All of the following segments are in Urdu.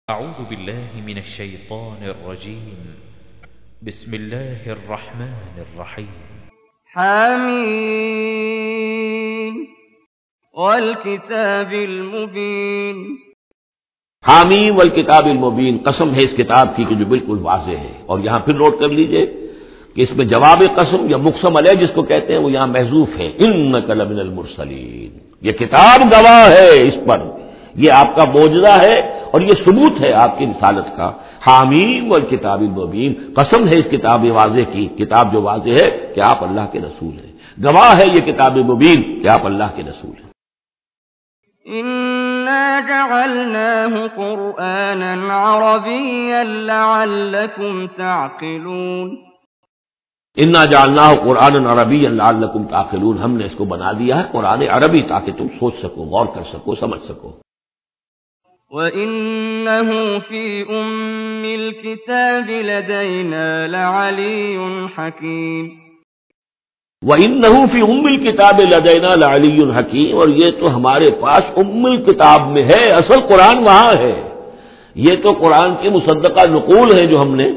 أعوذ بالله من الشيطان الرجيم. بسم الله الرحمن الرحيم. حامين والكتاب المبين. حامیم والکتاب المبین، قسم ہے اس کتاب کی کہ جو بالکل واضح ہے. اور یہاں پھر نوٹ کر لیجئے کہ اس میں جواب قسم یا مقسم علیہ جس کو کہتے ہیں وہ یہاں محذوف ہے. انک لمن المرسلین، یہ کتاب گواہ ہے اس پر، یہ آپ کا معجزہ ہے اور یہ ثبوت ہے آپ کی رسالت کا. حامیم والکتاب المبین، قسم ہے اس کتاب واضح کی، کتاب جو واضح ہے کہ آپ اللہ کے رسول ہیں. گواہ ہے یہ کتاب مبین کہ آپ اللہ کے رسول ہیں. إِنَّا جَعَلْنَاهُ قُرْآنًا عَرَبِيًّا لَعَلَّكُمْ تَعْقِلُونَ. انا جعلناہ قرآن عربی لعلکم تعقلون، ہم نے اس کو بنا دیا ہے قرآن عربی تاکہ تم سوچ سکو، غور کر سکو، سمجھ سکو. وَإِنَّهُ فِي أُمِّ الْكِتَابِ لَدَيْنَا لَعَلِيٌّ حَكِيمٌ. وَإِنَّهُ فِي أُمِّ الْكِتَابِ لَدَيْنَا لَعَلِيٌّ حَكِيمٌ، اور یہ تو ہمارے پاس ام الکتاب میں ہے، اصل قرآن وہاں ہے. یہ تو قرآن کی مصدقہ نقول ہے جو ہم نے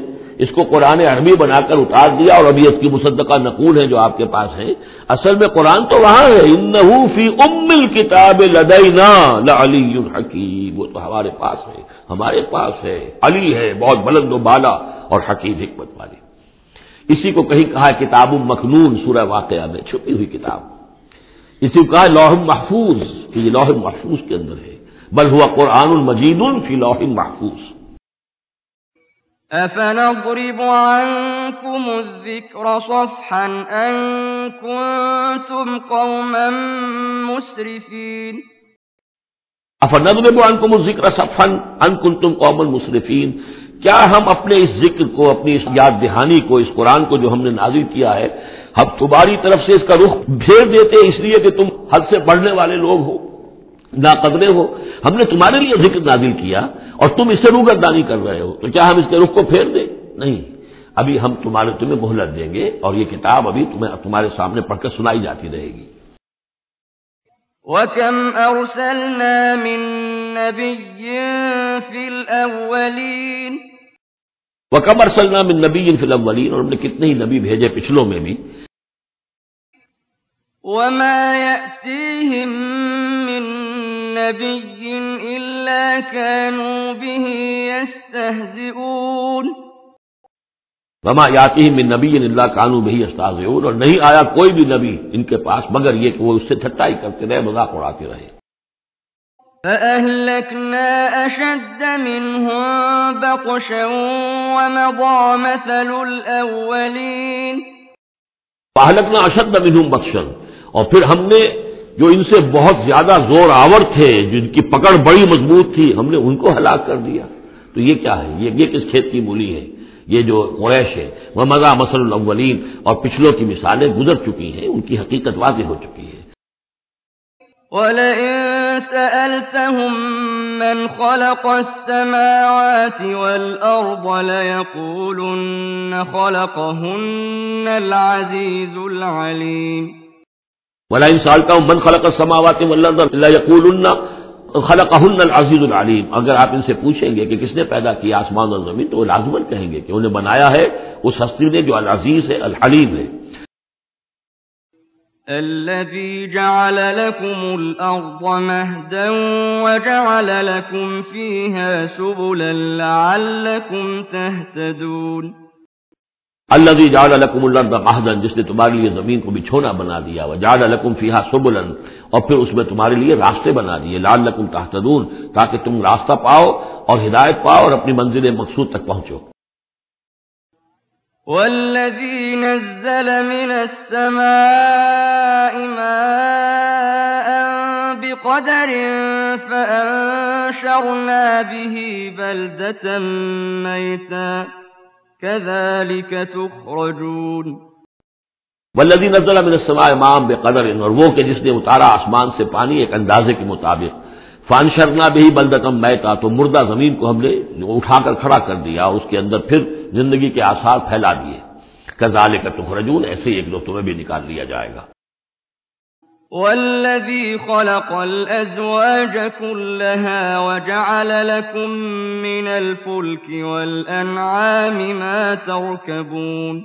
اس کو قرآن عربی بنا کر اتار دیا، اور ابھی اس کی مصدقہ نقول ہے جو آپ کے پاس ہے. اصل میں قرآن تو وہاں ہے. اِنَّهُ فِي أُمِّ الْكِتَابِ لَدَيْنَا لَعَلِيٌّ حَكِيمٌ، وہ تو ہمارے پاس ہے، ہمارے پاس ہے، علی ہے، بہت بلند و بالا اور حکیم حکمت والی. اسی کو کہیں کہا کتاب مکنون سورہ واقعہ میں، چھپی ہوئی کتاب. اسی کو کہا لوح محفوظ کہ یہ لوح محفوظ کے اندر ہے. بل ہوا قرآن مجید فی لوح محفوظ. أَفَنَضْرِبُ عَنكُمُ الذِّكْرَ صَفْحًا أَن كُنتُمْ قَوْمًا مُسْرِفِينَ. افنضرب عنکم الذکر صفحا ان کنتم قوما مسرفین، کیا ہم اپنے اس ذکر کو، اپنی اس یاد دہانی کو، اس قرآن کو جو ہم نے نازل کیا ہے، ہم تمہاری طرف سے اس کا رخ پھیر دیتے اس لیے کہ تم حد سے بڑھنے والے لوگ ہو، ناقدرے ہو. ہم نے تمہارے لیے ذکر نازل کیا اور تم اس سے روگردانی کر رہے ہو، تو کیا ہم اس کے رخ کو پھیر دیں؟ نہیں، ابھی ہم تمہیں مہلت دیں گے اور یہ کتاب ابھی تمہارے سامنے پڑھ کر سنائی جاتی رہے گی. وَكَمْ أَرْسَلْنَا مِن نَّبِيٍّ فِي الْأَوَّلِينَ. وَكَمْ أَرْسَلْنَا مِن نَّبِيٍّ فِي الْأَوَّلِينَ، اور ہم نے کتنے ہی نبی بھیجے پچھلوں میں بھی. وَمَا يَأْتِيهِم مِّن نَّبِيٍّ إِلَّا كَانُوا بِهِ يَسْتَهْزِئُونَ. وما یاتیہم من نبی الا کانوا بہ یستہزئون، اور نہیں آیا کوئی بھی نبی ان کے پاس مگر یہ کہ وہ اس سے ٹھٹائی کرتے رہے، مذاق اڑاتے رہے. فَأَهْلَكْنَا أَشَدَّ مِنْهُم بَطْشًا وَمَضَىٰ مَثَلُ الْأَوَّلِينَ. فَأَهْلَكْنَا أَشَدَّ مِنْهُم بَطْشًا، اور پھر ہم نے جو ان سے بہت زیادہ زور آور تھے، جن کی پکڑ بڑی مضبوط تھی، ہم نے ان کو ہلاک کر دیا. تو یہ کیا ہے؟ یہ کس کھیت کی مولی ہے؟ یہ جو قریش ہے. وَمَضَىٰ مَثَلُ الْأَوَّلِينَ، اور پچھلوں کی مثالیں گزر چکی ہیں، ان کی حقیقت واضح ہو چکی ہے. وَلَئِن سَأَلْتَهُم مَّنْ خَلَقَ السَّمَاوَاتِ وَالْأَرْضَ لَيَقُولُنَّ خَلَقَهُنَّ الْعَزِيزُ الْعَلِيمُ. وَلَئِن سَأَلْتَهُم مَّنْ خَلَقَ السَّمَاوَاتِ وَالْأَرْضَ لَيَقُولُنَّ خَلَقَهُنَّ الْعَزِيزُ الْعَلِيمُ. اگر آپ ان سے پوچھیں گے کہ کس نے پیدا کیا آسمان اور زمین، تو وہ لازماً کہیں گے کہ انہیں بنایا ہے اس ہستی نے جو العزیز ہے، الحلیم ہے. الذي جعل لكم الأرض مهدا وجعل لكم فيها سبلا لعلكم تهتدون. الذي جعل لكم الارض مهدا، جس نے تمہارے لیے زمین کو بچھونا بنا دیا، وجعل لكم فيها سبلا، اور پھر اس میں تمہارے لیے راستے بنا دیے، لعلكم تهتدون، تاکہ تم راستہ پاؤ اور ہدایت پاؤ اور اپنی منزل مقصود تک پہنچو. والذي نزل من السماء ماء بقدر فأنشرنا به بلدة ميتا كذلك تخرجون. والذی نزل من السماء ماء بقدر، اور وہ کہ جس نے اتارا آسمان سے پانی ایک اندازے کے مطابق. فانشرنا به بلدۃ میتا، تو مردہ زمین کو ہم نے اٹھا کر کھڑا کر دیا، اس کے اندر پھر زندگی کے آثار پھیلا دیے. کذالک تخرجون، ایسے ایک دو تمہیں بھی نکال لیا جائے گا. والذي خلق الأزواج كلها وجعل لكم من الفلك والأنعام ما تركبون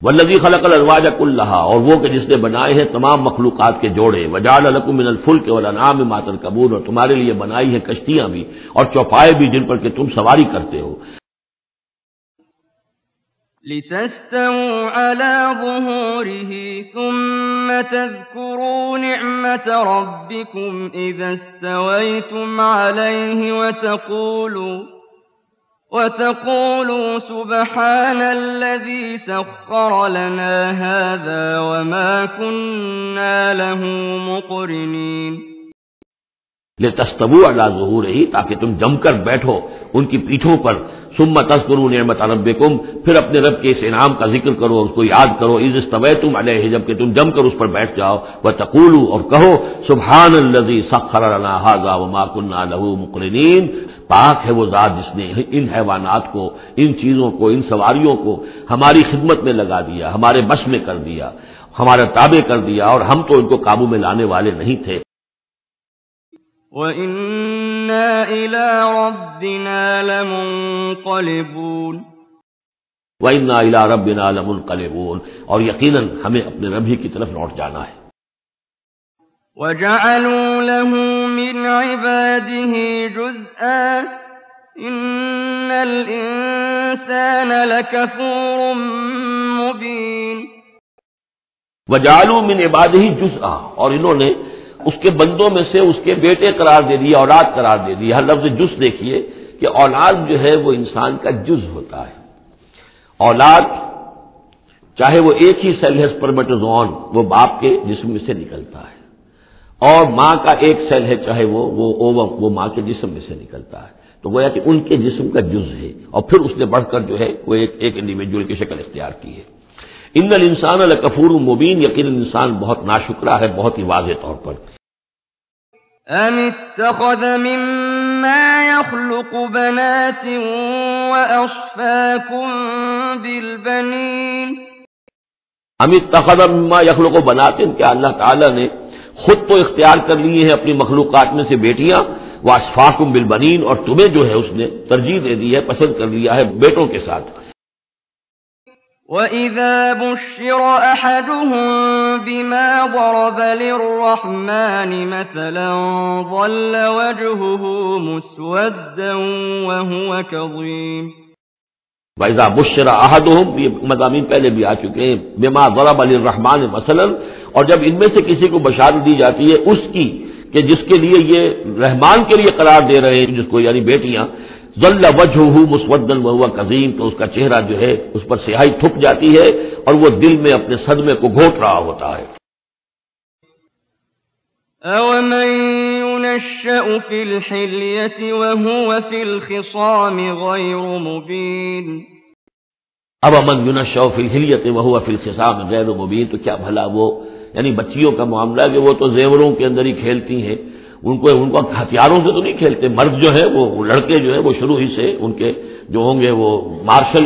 والذی خلق الازواج کلھا، اور وہ کہ جس نے بنائے ہیں تمام مخلوقات کے جوڑے، وجعل لکم من الفلک والانعام ما ترکبون، اور تمہارے لیے بنائی ہیں کشتیاں بھی اور چوپائے بھی جن پر کہ تم سواری کرتے ہو، لتستووا على ظهوره ثم تذكروا نعمة ربكم إذا استويتم عليه وتقولوا سبحان الذي سخر لنا هذا وما كنا له مقرنين لتستووا علی ظہورہ، تاکہ تم جم کر بیٹھو ان کی پیٹھوں پر، ثم تذکروا نعمت ربکم، پھر اپنے رب کے اس انعام کا ذکر کرو، اس کو یاد کرو، اذ استویتم علیہ، جب کہ تم جم کر اس پر بیٹھ جاؤ، وتقولوا، اور کہو سبحان الذی سخر لنا ھذا وما كنا له مقرنین، پاک ہے وہ ذات جس نے ان حیوانات کو، ان چیزوں کو، ان سواریوں کو ہماری خدمت میں لگا دیا، ہمارے بس میں کر دیا، ہمارا تابع کر دیا، اور ہم تو ان کو قابو میں لانے والے نہیں تھے۔ وَإِنَّا إِلَىٰ رَبِّنَا لَمُنقَلِبُونَ وَإِنَّا إِلَىٰ رَبِّنَا لَمُنقَلِبُونَ، اور یقیناً ہمیں اپنے رب ہی کی طرف لوٹ جانا ہے۔ وَجَعَلُوا لَهُ مِنْ عِبَادِهِ جُزْءًا إِنَّ الْإِنسَانَ لَكَفُورٌ مُبِينٌ وَجَعَلُوا مِنْ عِبَادِهِ جُزْءًا، اور انہوں نے اس کے بندوں میں سے اس کے بیٹے قرار دے دیا، اولاد قرار دے دیا۔ ہر لفظ جز دیکھیے کہ اولاد جو ہے وہ انسان کا جز ہوتا ہے۔ اولاد چاہے وہ ایک ہی سیل ہے سپرمیٹوزوئن، وہ باپ کے جسم میں سے نکلتا ہے، اور ماں کا ایک سیل ہے چاہے وہ اووم، وہ ماں کے جسم میں سے نکلتا ہے، تو گویا کہ ان کے جسم کا جز ہے، اور پھر اس نے بڑھ کر جو ہے وہ ایک انڈیویجول کی شکل اختیار کی ہے۔ ان الانسان لکفور مبین، یقیناً انسان بہت ناشکرا ہے، بہت ہی واضح طور پر۔ أَمِ اتَّخَذَ مِمَّا يَخْلُقُ بَنَاتٍ وَأَصْفَاكُم بِالْبَنِينَ ام اتخذ مما یخلق بنات، کیا اللہ تعالیٰ نے خود تو اختیار کر لی ہیں اپنی مخلوقات میں سے بیٹیاں، وَأَصْفَاكُم بِالْبَنِينَ، اور تمہیں جو ہے اس نے ترجیح دے دی ہے، پسند کر لیا ہے بیٹوں کے ساتھ۔ وَإِذَا بُشِّرَ أَحَدُهُم بِمَا ضَرَبَ لِلرَّحْمَٰنِ مَثَلًا ظَلَّ وَجْهُهُ مُسْوَدًّا وَهُوَ كَظِيمٌ وَإِذَا بُشِّرَ أَحَدُهُمْ، یہ مضامین پہلے بھی آ چکے ہیں، بِمَا ضَرَبَ لِلرَّحْمَٰنِ مَثَلًا، اور جب ان میں سے کسی کو بشارت دی جاتی ہے اس کی کہ جس کے لیے یہ رحمان کے لیے قرار دے رہے ہیں، جس کو یعنی بیٹیاں، ظل وجهه مسودا وهو كظيم، تو اس کا چہرہ جو ہے اس پر سیاہی تھک جاتی ہے اور وہ دل میں اپنے صدمے کو گھونٹ رہا ہوتا ہے۔ أَوَمَن يُنَشَّأُ فِي الْحِلْيَةِ وَهُوَ فِي الْخِصَامِ غَيْرُ مُبِينٍ اب امن ينشأ فی الحلیۃ وهو فی الخصام غیر مبین، تو کیا بھلا وہ یعنی بچیوں کا معاملہ کہ وہ تو زیوروں کے اندر ہی کھیلتی ہیں، ان کو ہتھیاروں سے تو نہیں کھیلتے۔ مرد جو ہے وہ لڑکے جو ہے وہ شروع ہی سے ان کے جو ہوں گے وہ مارشل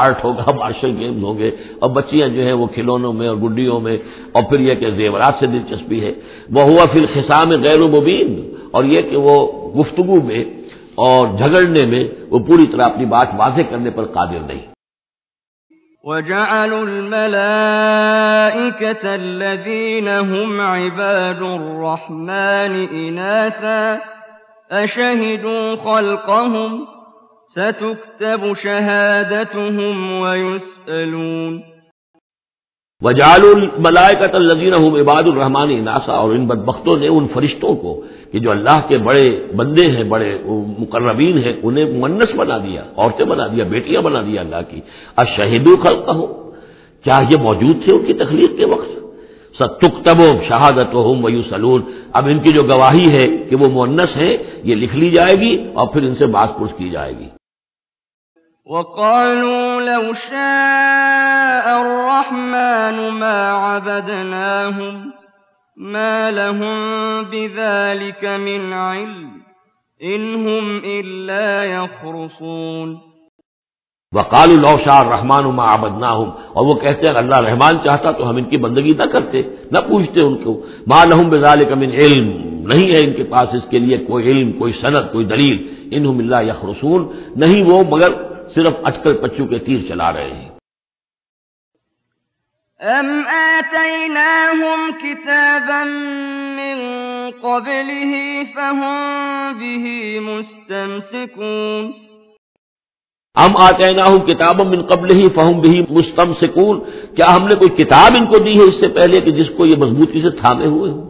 آرٹ ہوگا، مارشل گیمز ہوں گے، اور بچیاں جو ہیں وہ کھلونوں میں اور گڈیوں میں، اور پھر یہ کہ زیورات سے دلچسپی ہے۔ وَهُوَ فِي الْخِصَامِ غَيْرُ مُبِينٍ، اور یہ کہ وہ گفتگو میں اور جھگڑنے میں وہ پوری طرح اپنی بات واضح کرنے پر قادر نہیں۔ وَجَعَلُوا الْمَلَائِكَةَ الَّذِينَ هُمْ عِبَادُ الرَّحْمَٰنِ إِنَاثًا أَشَهِدُوا خَلْقَهُمْ سَتُكْتَبُ شَهَادَتُهُمْ وَيُسْأَلُونَ وَجَعَلُوا الْمَلَائِكَةَ الَّذِينَ هُمْ عِبَادُ الرَّحْمَٰنِ إِنَاثًا، اور ان بدبختوں نے ان فرشتوں کو کہ جو اللہ کے بڑے بندے ہیں، بڑے مقربین ہیں، انہیں مؤنث بنا دیا، عورتیں بنا دیا، بیٹیاں بنا دیا اللہ کی۔ اشہدوا خلقہم، کیا یہ موجود تھے ان کی تخلیق کے وقت؟ ستکتب شہادتہم ویسألون، اب ان کی جو گواہی ہے کہ وہ مؤنث ہیں یہ لکھ لی جائے گی اور پھر ان سے بات پرس کی جائے گی۔ وَقَالُوا لَوْ شَاءَ الرَّحْمَٰنُ مَا عَبَدْنَاهُمْ مَا لَهُم بِذَٰلِكَ مِنْ عِلْمٍ إِنْ هُمْ إِلَّا يَخْرُصُونَ وقالوا لو شاء الرحمن ما عبدناہم، اور وہ کہتے ہیں اللہ رحمان چاہتا تو ہم ان کی بندگی نہ کرتے، نہ پوچھتے ان کو. ما لہم بذلک من علم، نہیں ہے ان کے پاس اس کے لیے کوئی علم، کوئی سند، کوئی دلیل. انہم الا یخرصون، نہیں وہ مگر صرف اٹکل پچو کے تیر چلا رہے ہیں. ام آتیناہم کتابا من قبلہ فہم بہ مستمسکون. ام آتیناہم کتابا من قبلہ فہم بہ مستمسکون، کیا ہم نے کوئی کتاب ان کو دی ہے اس سے پہلے کہ جس کو یہ مضبوطی سے تھامے ہوئے ہوں؟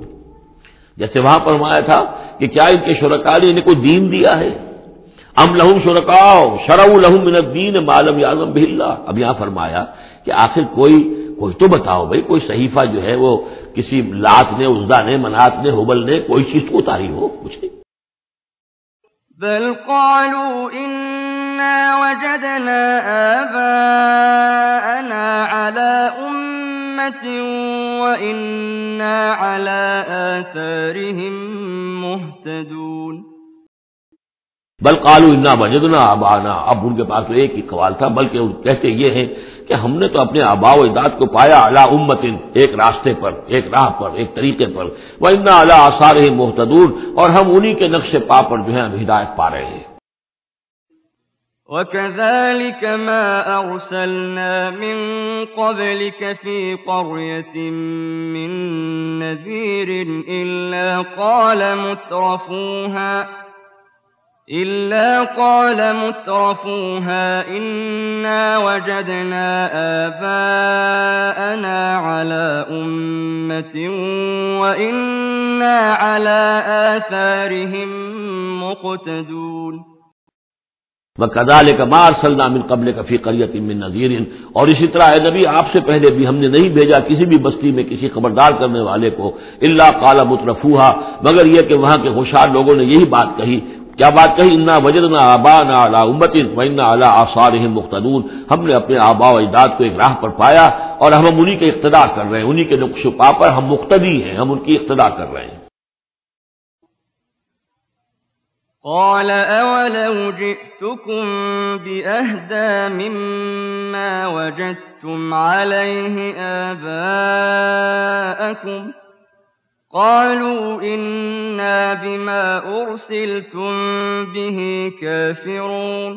جیسے وہاں فرمایا تھا کہ کیا ان کے شرکاء نے انہیں کوئی دین دیا ہے؟ ام لہم شرکاء شرعوا لہم من الدین ما لم یعظم بہ اللہ. اب یہاں فرمایا کہ آخر کوئی تو بتاؤ بھائی، کوئی صحیفہ جو ہے وہ کسی لات نے، عزا نے، منات نے، ہبل نے کوئی چیز کو اتاری ہو؟ کچھ نہیں. بل قالوا انا وجدنا آباءنا على امة وانا على آثارهم مهتدون. بل قالوا انا وجدنا آباءنا، اب ان کے پاس تو ایک ہی قوال تھا، بلکہ کہتے یہ ہیں کہ ہم نے تو اپنے آباء و اجداد کو پایا علی امت، ایک راستے پر، ایک راہ پر، ایک طریقے پر. وَإِنَّا عَلَىٰ آثَارِهِم مُهْتَدُونَ، اور ہم انہی کے نقش پا پر جو ہے ہم ہدایت پا رہے ہیں. وَكَذَلِكَ مَا أَرْسَلْنَا مِن قَبْلِكَ فِي قَرْيَةٍ مِّن نَّذِيرٍ إِلَّا قَالَ مُتْرَفُوهَا إِنَّا وَجَدْنَا آبَاءَنَا عَلَىٰ أُمَّةٍ وَإِنَّا عَلَىٰ آثَارِهِم مُّقْتَدُونَ. وَكَذَلِكَ مَا أَرْسَلْنَا مِن قَبْلِكَ فِي قَرْيَةٍ مِّن نَّذِيرٍ، اور اسی طرح اے نبی آپ سے پہلے بھی ہم نے نہیں بھیجا کسی بھی بستی میں کسی خبردار کرنے والے کو، إِلَّا قَالَ مُتْرَفُوهَا، مگر یہ کہ وہاں کے خوشحال لوگوں نے یہی بات کہی. کیا بات کہی؟ انا وجدنا آباءنا علی امۃ وانا علی آثارہم مقتدون، ہم نے اپنے آباء و اجداد کو ایک راہ پر پایا اور ہم انہی کے اقتدا کر رہے ہیں، انہی کے نقش و پا پر ہم مقتدی ہیں، ہم ان کی اقتدا کر رہے ہیں. قال اولو جئتکم بأہدی مما وجدتم علیہ آباءکم قالوا إنا بما أرسلتم به كافرون.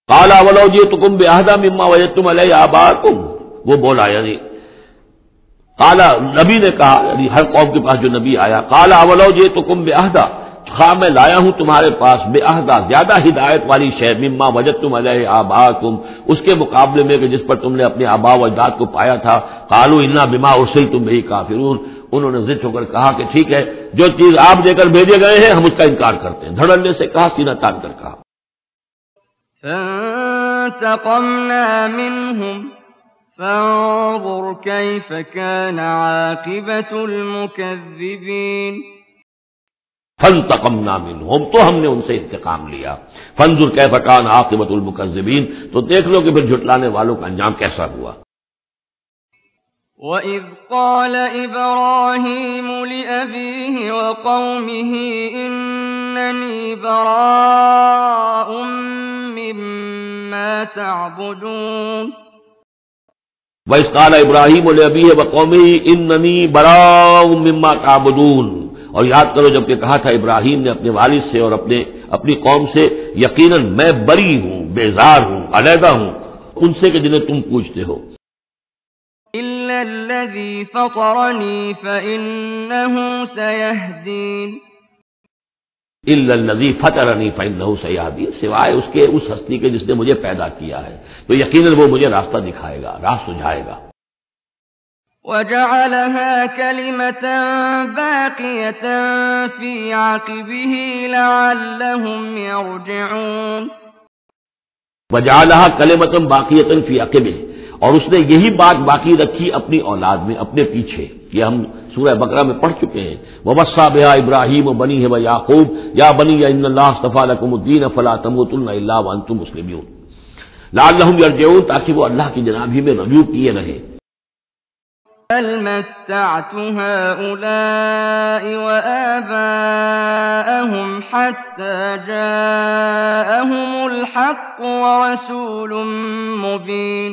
قال ولو جئتكم بأهدى مما وجدتم عليه آباءكم، وہ بولا یعنی قال نبی نے کہا، یعنی ہر قوم کے پاس جو نبی آیا، قال ولو جئتكم بأهدى، خواہ میں لایا ہوں تمہارے پاس بأهدى زیادہ ہدایت والی شے، مما وجدتم عليه آباءكم، اس کے مقابلے میں کہ جس پر تم نے اپنے آباء و اجداد کو پایا تھا. قالوا إنا بما أرسلتم به كافرون، انہوں نے ضد ہو کر کہا کہ ٹھیک ہے، جو چیز آپ دے کر بھیجے گئے ہیں ہم اس کا انکار کرتے ہیں. دھڑلے سے کہا، سینہ تان کر کہا. فانتقمنا منهم فانظر كيف كان عاقبة المكذبين. فانتقمنا منهم، تو ہم نے ان سے انتقام لیا. فانظر كيف كان عاقبة المكذبين، تو دیکھ لو کہ پھر جھٹلانے والوں کا انجام کیسا ہوا. وَإِذْ قَالَ إِبْرَاهِيمُ لِأَبِيهِ وَقَوْمِهِ إِنَّنِي بَرَاءٌ مِّمَّا تَعْبُدُونَ. وَإِذْ قَالَ إِبْرَاهِيمُ لِأَبِيهِ وَقَوْمِهِ إِنَّنِي بَرَاءٌ مِّمَّا تَعْبُدُونَ، اور یاد کرو جب کہ کہا تھا ابراہیم نے اپنے والد سے اور اپنی قوم سے، یقیناً میں بری ہوں، بیزار ہوں، علیحدہ ہوں ان سے کہ جنہیں تم پوجتے ہو. إِلَّا الَّذِي فَطَرَنِي فَإِنَّهُ سَيَهْدِينِ. إِلَّا الَّذِي فَطَرَنِي فَإِنَّهُ سَيَهْدِينِ، سوائے اس کے اس ہستی کے جس نے مجھے پیدا کیا ہے، تو یقیناً وہ مجھے راستہ دکھائے گا، راہ سجھائے گا. وَجَعَلَهَا كَلِمَةً بَاقِيَةً فِي عَقِبِهِ لَعَلَّهُمْ يَرْجِعُونَ. وَجَعَلَهَا كَلِمَةً بَاقِيَةً فِي عَقِبِهِ، اور اس نے یہی بات باقی رکھی اپنی اولاد میں، اپنے پیچھے. یہ ہم سورہ بقرہ میں پڑھ چکے ہیں. وَوَصَّىٰ بِهَا إِبْرَاهِيمُ بَنِيهِ وَيَعْقُوبُ يَا بَنِيَّ إِنَّ اللَّهَ اصْطَفَىٰ لَكُمُ الدِّينَ فَلَا تَمُوتُنَّ إِلَّا وَأَنتُم مُّسْلِمُونَ لَعَلَّهُمْ يَرْجِعُونَ، تاکہ وہ اللہ کی جناب ہی میں رجوع کیے رہیں. بل متعت هؤلاء وآباءهم حتى جاءهم الحق الحق ورسول مبين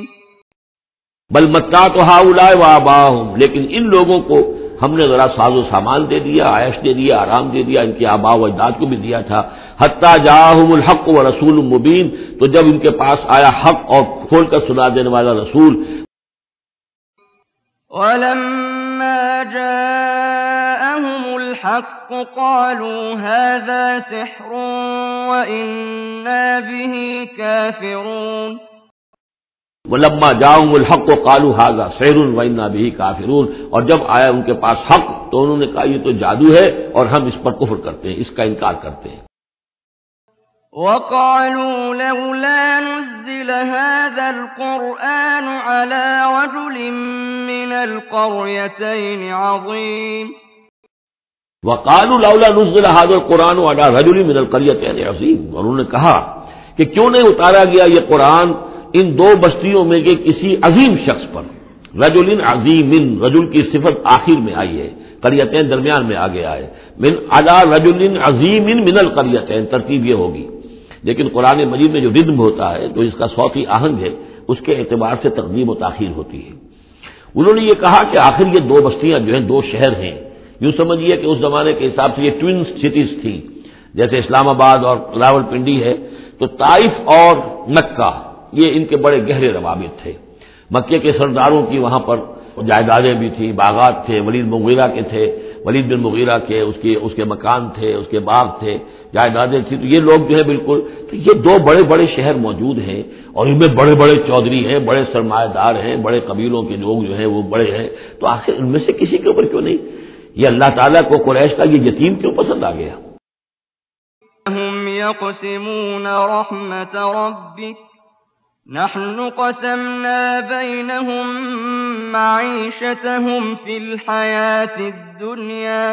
بل متعت ہؤلاء وآباءهم، لیکن ان لوگوں کو ہم نے ذرا ساز و سامان دے دیا، عیش دے دیا، آرام دے دیا، ان کے آباء و اجداد کو بھی دیا تھا. حتی جاءہم الحق ورسول مبین، تو جب ان کے پاس آیا حق اور کھول کر سنا دینے والا رسول. ولما جاءهم الحق قالوا هذا سحر وإنا به كافرون. ولما جاءهم الحق قالوا هذا سحر وإنا به كافرون، اور جب آیا ان کے پاس حق تو انہوں نے کہا یہ تو جادو ہے اور ہم اس پر کفر کرتے ہیں، اس کا انکار کرتے ہیں. وقالوا لولا نزل هذا القرآن على رجل من القريتين عظيم. وقالوا لولا نزل هذا القرآن على رجل من القريتين عظيم، اور انہوں نے کہا کہ کیوں نہیں اتارا گیا یہ قرآن ان دو بستیوں میں کے کسی عظیم شخص پر. رجل عظیم، رجل کی صفت آخر میں آئی ہے، قریتین درمیان میں آگے آئے. من علی رجل عظیم من القریتین، ترتیب یہ ہوگی. لیکن قرآن مجید میں جو ردم ہوتا ہے، جو اس کا صوتی آہنگ ہے، اس کے اعتبار سے تقدیم و تاخیر ہوتی ہے. انہوں نے یہ کہا کہ آخر یہ دو بستیاں جو ہیں دو شہر ہیں. یوں سمجھیے کہ اس زمانے کے حساب سے یہ ٹوین سٹیز تھیں، جیسے اسلام آباد اور راول پنڈی ہے. تو طائف اور مکہ یہ ان کے بڑے گہرے روابط تھے. مکے کے سرداروں کی وہاں پر جائیدادیں بھی تھیں، باغات تھے، ولید مغیرہ کے تھے، ولید بن مغیرہ کے اس کے مکان تھے، اس کے باغ تھے، جائیدادیں تھیں. تو یہ لوگ جو ہے بالکل، تو یہ دو بڑے بڑے شہر موجود ہیں اور ان میں بڑے بڑے چودھری ہیں، بڑے سرمایہ دار ہیں، بڑے قبیلوں کے لوگ جو ہیں وہ بڑے ہیں. تو آخر ان میں سے کسی کے اوپر کیوں نہیں؟ یہ اللہ تعالیٰ کو قریش کا یہ یتیم کیوں پسند آ گیا؟ هم يقسمون رحمة ربك نحن قسمنا بينهم معيشتهم في الحياة الدنيا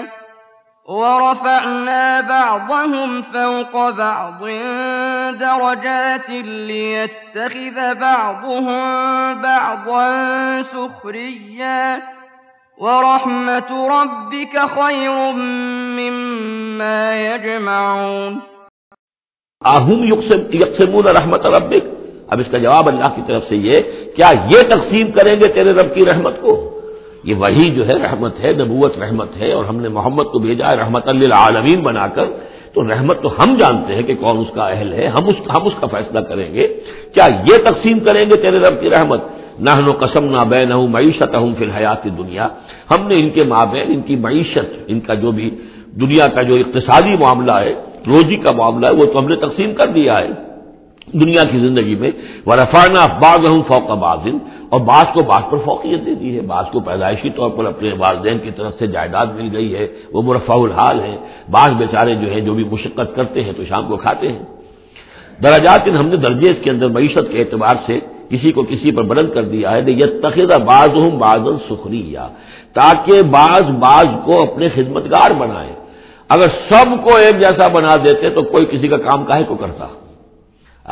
ورفعنا بعضهم فوق بعض درجات ليتخذ بعضهم بعضا سخريا ورحمة ربك خير مما يجمعون. اہم یقسمون رحمت ربک، اب اس کا جواب اللہ کی طرف سے یہ، کیا یہ تقسیم کریں گے تیرے رب کی رحمت کو؟ یہ وہی جو ہے رحمت ہے، نبوت رحمت ہے، اور ہم نے محمد کو بھیجا ہے رحمت للعالمین بنا کر. تو رحمت تو ہم جانتے ہیں کہ کون اس کا اہل ہے، ہم اس کا فیصلہ کریں گے. کیا یہ تقسیم کریں گے تیرے رب کی رحمت؟ نحن قسمنا بینہم معیشتہم فی الحیات الدنیا، ہم نے ان کے مابین ان کی معیشت، ان کا جو بھی دنیا کا جو اقتصادی معاملہ ہے، روزی کا معاملہ ہے، وہ تو ہم نے تقسیم کر دیا ہے دنیا کی زندگی میں. ورفعنا بعضهم فوق بعض، اور بعض کو بعض پر فوقیت دے دی ہے. بعض کو پیدائشی طور پر اپنے والدین کی طرف سے جائیداد مل گئی ہے، وہ مرفع الحال ہیں. بعض بیچارے جو ہیں جو بھی مشقت کرتے ہیں تو شام کو کھاتے ہیں. درجات ہم نے درجے اس کے اندر معیشت کے اعتبار سے کسی کو کسی پر بلند کر دیا ہے. یتخذ بعضهم بعضا سخریا، تاکہ بعض کو اپنے خدمتگار بنائیں. اگر سب کو ایک جیسا بنا دیتے تو کوئی کسی کا کام کاہے کو کرتا؟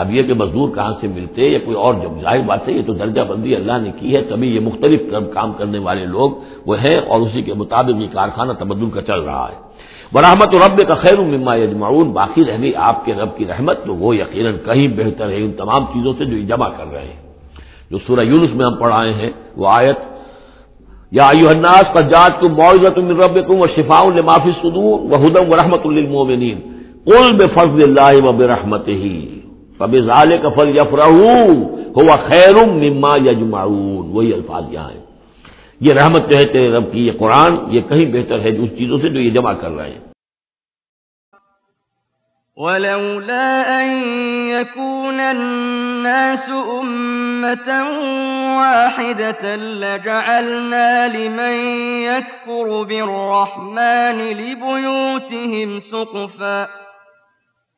اب یہ کہ مزدور کہاں سے ملتے یا کوئی اور، جب ظاہر بات ہے یہ تو درجہ بندی اللہ نے کی ہے، تبھی یہ مختلف کام کرنے والے لوگ وہ ہیں، اور اسی کے مطابق یہ کارخانہ تبدل کا چل رہا ہے. ورحمت ربک خیر مما یجمعون، باقی رہ گئی آپ کے رب کی رحمت تو وہ یقیناً کہیں بہتر ہے ان تمام چیزوں سے جو یہ جمع کر رہے ہیں. جو سورہ یونس میں ہم پڑھائے ہیں وہ آیت، یا ایھا الناس قد جاءتکم موعظۃ من ربکم وشفاء لما فی الصدور وہدی ورحمۃ للمؤمنین قل بفضل اللہ وبرحمتہ فبذلک فلیفرحوا ھو خیر مما یجمعون. وہی الفاظ یہاں ہیں. یہ رحمت جو ہے تیرے رب کی، یہ قرآن، یہ کہیں بہتر ہے اس چیزوں سے جو یہ جمع کر رہے ہیں. ولولا أن يكون الناس أمة واحدة لجعلنا لمن يكفر بالرحمن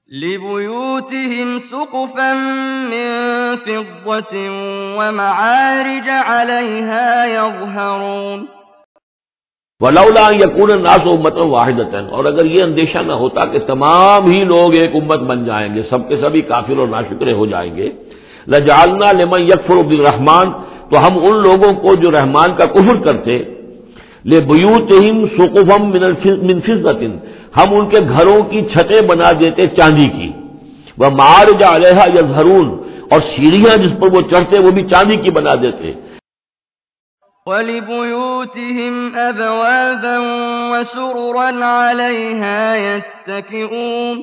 لبيوتهم سقفا من فضة ومعارج عليها يظهرون. ولولا ان يكون الناس امة واحدة، اور اگر یہ اندیشہ نہ ہوتا کہ تمام ہی لوگ ایک امت بن جائیں گے، سب کے سبھی کافر اور ناشکرے ہو جائیں گے، لجعلنا لمن يكفر بالرحمن، تو ہم ان لوگوں کو جو رحمان کا کفر کرتے، لبیوتہم سقفا من فضة، ہم ان کے گھروں کی چھتیں بنا دیتے چاندی کی، ومعارج علیہا یظہرون، اور سیڑھیاں جس پر وہ چڑھتے وہ بھی چاندی کی بنا دیتے. وَلِبُيُوتِهِمْ أَبْوَابًا وَسُرُرًا عَلَيْهَا يَتَّكِئُونَ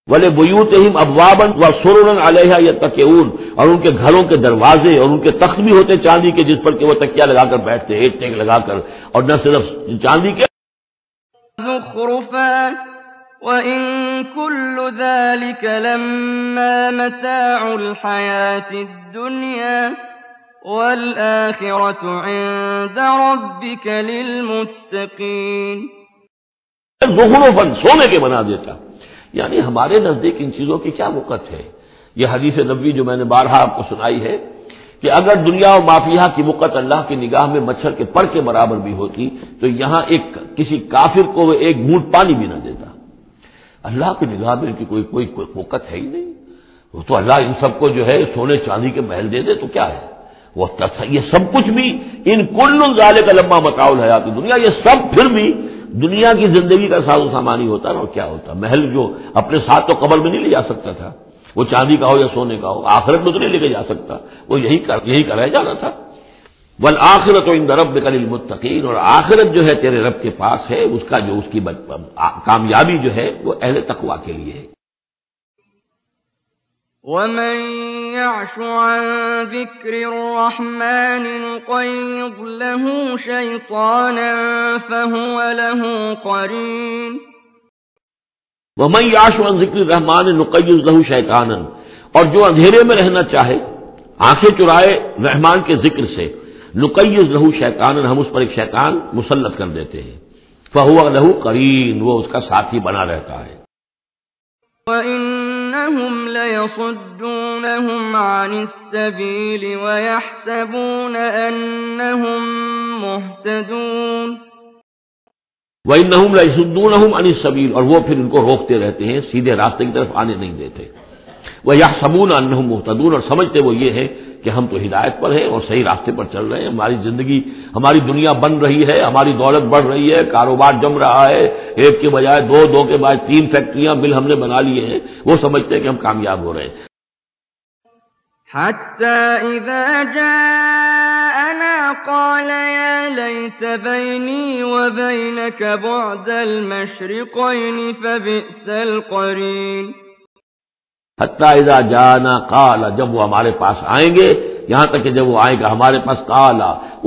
وَلِبُيُوتِهِمْ أَبْوَابًا وَسُرُرًا عَلَيْهَا يَتَّكِئُونَ، اور ان کے گھروں کے دروازے اور ان کے تخت بھی ہوتے چاندی کے جس پر کہ وہ تکیہ لگا کر بیٹھتے، ایک ٹیک لگا کر، اور نہ صرف چاندی کے. زُخْرُفًا وَإِن كُلُّ ذَلِكَ لَمَّا مَتَاعُ الْحَيَاةِ الدُّنْيَا وَالْآخِرَةُ عِندَ رَبِّكَ لِلْمُتَّقِينَ. زخرفاً سونے کے بنا دیتا. یعنی ہمارے نزدیک ان چیزوں کی کیا وقت ہے. یہ حدیث نبوی جو میں نے بارہا آپ کو سنائی ہے کہ اگر دنیا و مافیہ کی وقت اللہ کی نگاہ میں مچھر کے پر کے برابر بھی ہوتی تو یہاں کسی کافر کو وہ ایک گھونٹ پانی بھی نہ دیتا. اللہ کی نگاہ میں ان کی کوئی وقت ہے ہی نہیں. وہ تو اللہ ان سب کو جو ہے سونے چاندی کے محل دے دے تو کیا ہے. وہ یہ سب کچھ بھی ان کل ذالک لما متاع الحیات دنیا، یہ سب پھر بھی دنیا کی زندگی کا ساز و سامان ہی ہوتا نا. اور کیا ہوتا، محل جو اپنے ساتھ تو قبر میں نہیں لے جا سکتا تھا، وہ چاندی کا ہو یا سونے کا ہو، آخرت میں تو نہیں لے کے جا سکتا، وہ یہی کا رہ جانا تھا. والآخرۃ عند ربک للمتقین، اور آخرت جو ہے تیرے رب کے پاس ہے، اس کا جو اس کی کامیابی جو ہے وہ اہل تقوی کے لیے ہے. وَمَن يَعْشُ عَن ذِكْرِ الرَّحْمَٰنِ نُقَيِّضْ لَهُ شَيْطَانًا فَهُوَ لَهُ قَرِينٌ. وَمَن يَعْشُ عَن ذِكْرِ الرَّحْمَٰنِ نُقَيِّضْ لَهُ شَيْطَانًا، اور جو اندھیرے میں رہنا چاہے، آنکھیں چرائے رحمان کے ذکر سے، نُقَيِّضْ لَهُ شَيْطَانًا، ہم اس پر ایک شیطان مسلط کر دیتے ہیں. فَهُوَ لَهُ قَرِين، وہ اس کا ساتھی بنا رہتا ہے. وَإِنَّهُمْ لَيَصُدُّونَهُمْ عَنِ السَّبِيلِ وَيَحْسَبُونَ أَنَّهُمْ مُهْتَدُونَ. وَإِنَّهُمْ لَيَصُدُّونَهُمْ عَنِ السَّبِيلِ، اور وہ پھر ان کو روکتے رہتے ہیں، سیدھے راستے کی طرف آنے نہیں دیتے. وَيَحْسَبُونَ أَنَّهُمْ مُهْتَدُونَ، اور سمجھتے وہ یہ ہے کہ ہم تو ہدایت پر ہیں اور صحیح راستے پر چل رہے ہیں، ہماری زندگی، ہماری دنیا بن رہی ہے، ہماری دولت بڑھ رہی ہے، کاروبار جم رہا ہے، ایک کے بجائے دو کے بعد 3 فیکٹریاں بل ہم نے بنا لیے ہیں، وہ سمجھتے ہیں کہ ہم کامیاب ہو رہے ہیں. حَتَّى إِذَا جَاءَنَا قَالَ يَا لَيْتَ بَيْنِي وَبَيْنَكَ بُعْدَ الْمَشْرِقَيْنِ فَبِئْسَ الْقَرِينُ. حتیٰ اذا جانا قال، جب وہ ہمارے پاس آئیں گے، یہاں تک کہ جب وہ آئے گا ہمارے پاس قال،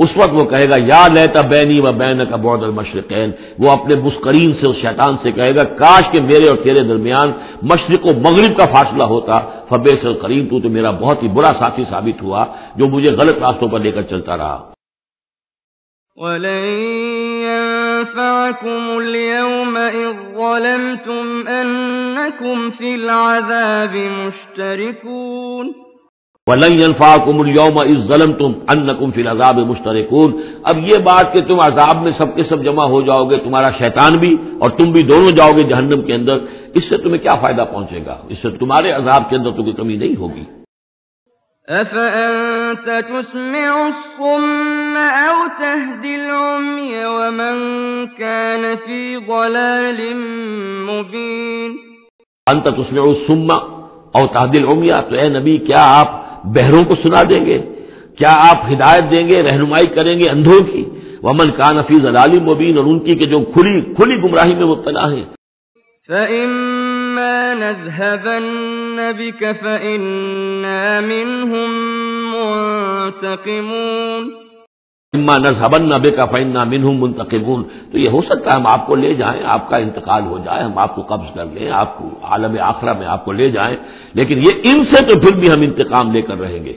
اس وقت وہ کہے گا یا لیت بینی و بینک بعد المشرقین، وہ اپنے مسکرین سے، اس شیطان سے کہے گا کاش کہ میرے اور تیرے درمیان مشرق و مغرب کا فاصلہ ہوتا. فبئس القرین، تو میرا بہت ہی برا ساتھی ثابت ہوا جو مجھے غلط راستوں پر لے کر چلتا رہا. وَلَن يَنفَعَكُمُ الْيَوْمَ إِذ ظَّلَمْتُمْ أَنَّكُمْ فِي الْعَذَابِ مُشْتَرِكُونَ. وَلَن يَنفَعَكُمُ الْيَوْمَ إِذ ظَّلَمْتُمْ أَنَّكُمْ فِي الْعَذَابِ مُشْتَرِكُونَ. اب یہ بات کہ تم عذاب میں سب کے سب جمع ہو جاؤ گے، تمہارا شیطان بھی اور تم بھی دونوں جاؤ گے جہنم کے اندر، اس سے تمہیں کیا فائدہ پہنچے گا؟ اس سے تمہارے عذاب کے اندر تو کوئی کمی نہیں ہوگی. أَفَأَنتَ تُسْمِعُ الصُّمَّ أَوْ تَهْدِي الْعُمْيَ وَمَن كَانَ فِي ضَلَالٍ مُّبِينٍ. أَنتَ تُسْمِعُ الصُّمَّ أَوْ تَهْدِي الْعُمْيَ، تو اے نبی کیا آپ بہروں کو سنا دیں گے؟ کیا آپ ہدایت دیں گے، رہنمائی کریں گے اندھوں کی؟ وَمَن كَانَ فِي ضَلَالٍ مُّبِينٍ، اور ان کی کہ جو کھلی گمراہی میں مبتلا ہیں. فَإِمَّا نَذْهَبَنَّ بِكَ فَإِنَّا مِنْهُمْ مُنْتَقِمُونَ. اما نذهبن بك فإنا منهم منتقمون، تو یہ ہو سکتا ہے ہم آپ کو لے جائیں، آپ کا انتقال ہو جائے، ہم آپ کو قبض کر لیں، آپ کو عالم آخرہ میں آپ کو لے جائیں، لیکن یہ ان سے تو پھر بھی ہم انتقام لے کر رہیں گے.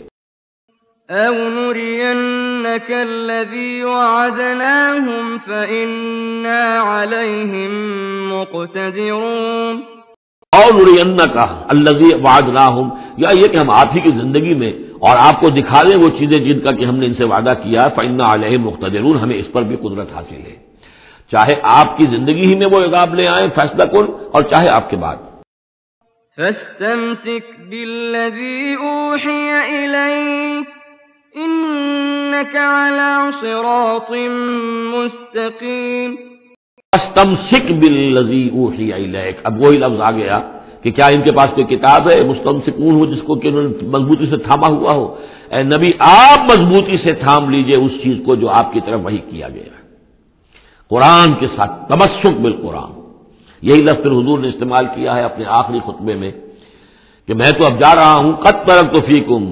أَوْ نُرِيَنَّكَ الَّذِي وَعَدْنَاهُمْ فَإِنَّا عَلَيْهِمْ مُقْتَدِرُونَ. اور نُرِيَنَّكَ الَّذِي وَعَدْنَاهُمْ، یا یہ کہ ہم آپ ہی کی زندگی میں اور آپ کو دکھا دیں وہ چیزیں جن کا کہ ہم نے ان سے وعدہ کیا، فَإِنَّا عَلَيْهِمْ مُقْتَدِرُونَ، ہمیں اس پر بھی قدرت حاصل ہے، چاہے آپ کی زندگی ہی میں وہ عذاب لے آئیں فیصلہ کن، اور چاہے آپ کے بعد. فَاسْتَمْسِكْ بِالَّذِي أُوحِيَ إِلَيْكَ إِنَّكَ عَلَىٰ صِرَاطٍ مُّسْتَقِيمٍ. فَاسْتَمْسِكْ بِالَّذِي أُوحِيَ إِلَيْكَ، اب وہی لفظ آ گیا کہ کیا ان کے پاس کوئی کتاب ہے مستمسکون ہو جس کو کہ انہوں نے مضبوطی سے تھاما ہوا ہو؟ اے نبی آپ مضبوطی سے تھام لیجئے اس چیز کو جو آپ کی طرف وحی کیا گیا ہے، قرآن کے ساتھ تمسک بالقرآن۔ یہی لفظ حضور نے استعمال کیا ہے اپنے آخری خطبے میں کہ میں تو اب جا رہا ہوں، قد ترکت فیکم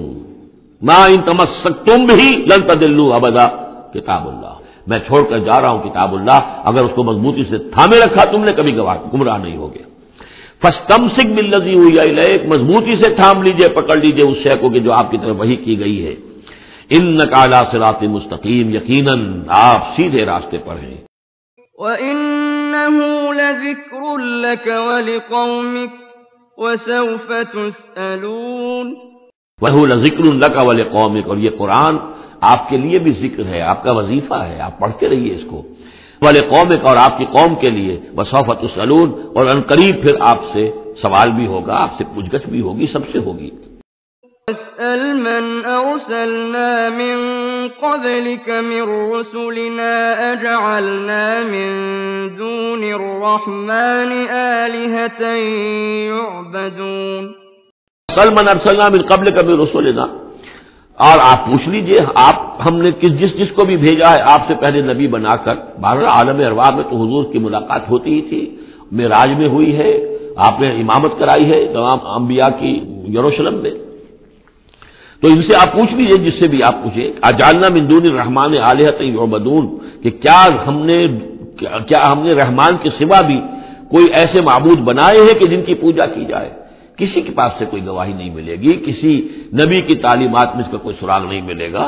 ما ان تمسکتم بہ لن تضلوا ابدا، کتاب اللہ، میں چھوڑ کر جا رہا ہوں کتاب اللہ، اگر اس کو مضبوطی سے تھامے رکھا تم نے کبھی گمراہ نہیں ہوگے۔ فاستمسک بالذی اوحی الیک، مضبوطی سے تھام لیجئے، پکڑ لیجئے اس شے کو کہ جو آپ کی طرف وحی کی گئی ہے۔ انک علی صراط مستقیم، یقیناً آپ سیدھے راستے پر ہیں۔ وَإِنَّهُ لَذِكْرٌ لَكَ وَلِقَوْمِكَ وَسَوْفَ تُسْأَلُونَ۔ وَهُوَ لَذِكْرٌ لَكَ وَلِقَوْمِكَ، اور یہ قرآن آپ کے لیے بھی ذکر ہے، آپ کا وظیفہ ہے، آپ پڑھتے رہیے اس کو۔ وَلِقَوْمِكَ، اور آپ کی قوم کے لیے، وَسَوْفَ تُسْأَلُونَ، اور ان قریب پھر آپ سے سوال بھی ہوگا، آپ سے پوچھ گچھ بھی ہوگی، سب سے ہوگی۔ وَاسْأَلْ مَنْ أَرْسَلْنَا مِن قَبْلِكَ مِن رُّسُلِنَا أَجَعَلْنَا مِن دُونِ الرَّحْمَٰنِ آلِهَةً يُعْبَدُونَ۔ وَاسْأَلْ مَنْ أَرْسَلْنَا مِن قَبْلِكَ مِن رُّسُلِنَا، اور آپ پوچھ لیجئے ہم نے جس کو بھی بھیجا ہے آپ سے پہلے نبی بنا کر۔ بہرحال عالم ارواح میں تو حضور کی ملاقات ہوتی ہی تھی، معراج میں ہوئی ہے، آپ نے امامت کرائی ہے تمام انبیاء کی یروشلم میں، تو ان سے آپ پوچھ لیجئے جس سے بھی آپ پوچھیں۔ اجعلنا من دون الرحمن آلہۃ یعبدون، کہ کیا ہم نے رحمان کے سوا بھی کوئی ایسے معبود بنائے ہیں کہ جن کی پوجا کی جائے؟ کسی کے پاس سے کوئی گواہی نہیں ملے گی، کسی نبی کی تعلیمات میں اس کا کوئی سراغ نہیں ملے گا۔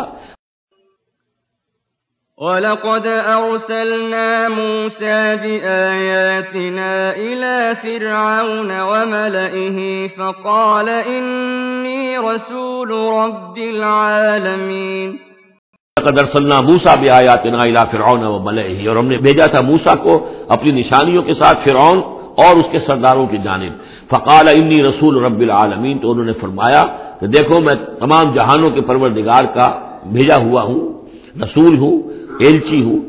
وَلَقَدْ أَرْسَلْنَا مُوسَىٰ بِآيَاتِنَا إِلَىٰ فِرْعَوْنَ وَمَلَئِهِ فَقَالَ إِنِّي رَسُولُ رَبِّ الْعَالَمِينَ۔ لَقَدْ أَرْسَلْنَا مُوسَىٰ بِآيَاتِنَا إِلَىٰ فِرْعَوْنَ وَمَلَئِهِ، اور ہم نے بھیجا تھا موسیٰ کو اپنی نشانیوں کے ساتھ فرعون اور اس کے سرداروں کی جانب۔ فقال انی رسول رب العالمین، تو انہوں نے فرمایا کہ دیکھو میں تمام جہانوں کے پروردگار کا بھیجا ہوا ہوں، رسول ہوں، ایلچی ہوں۔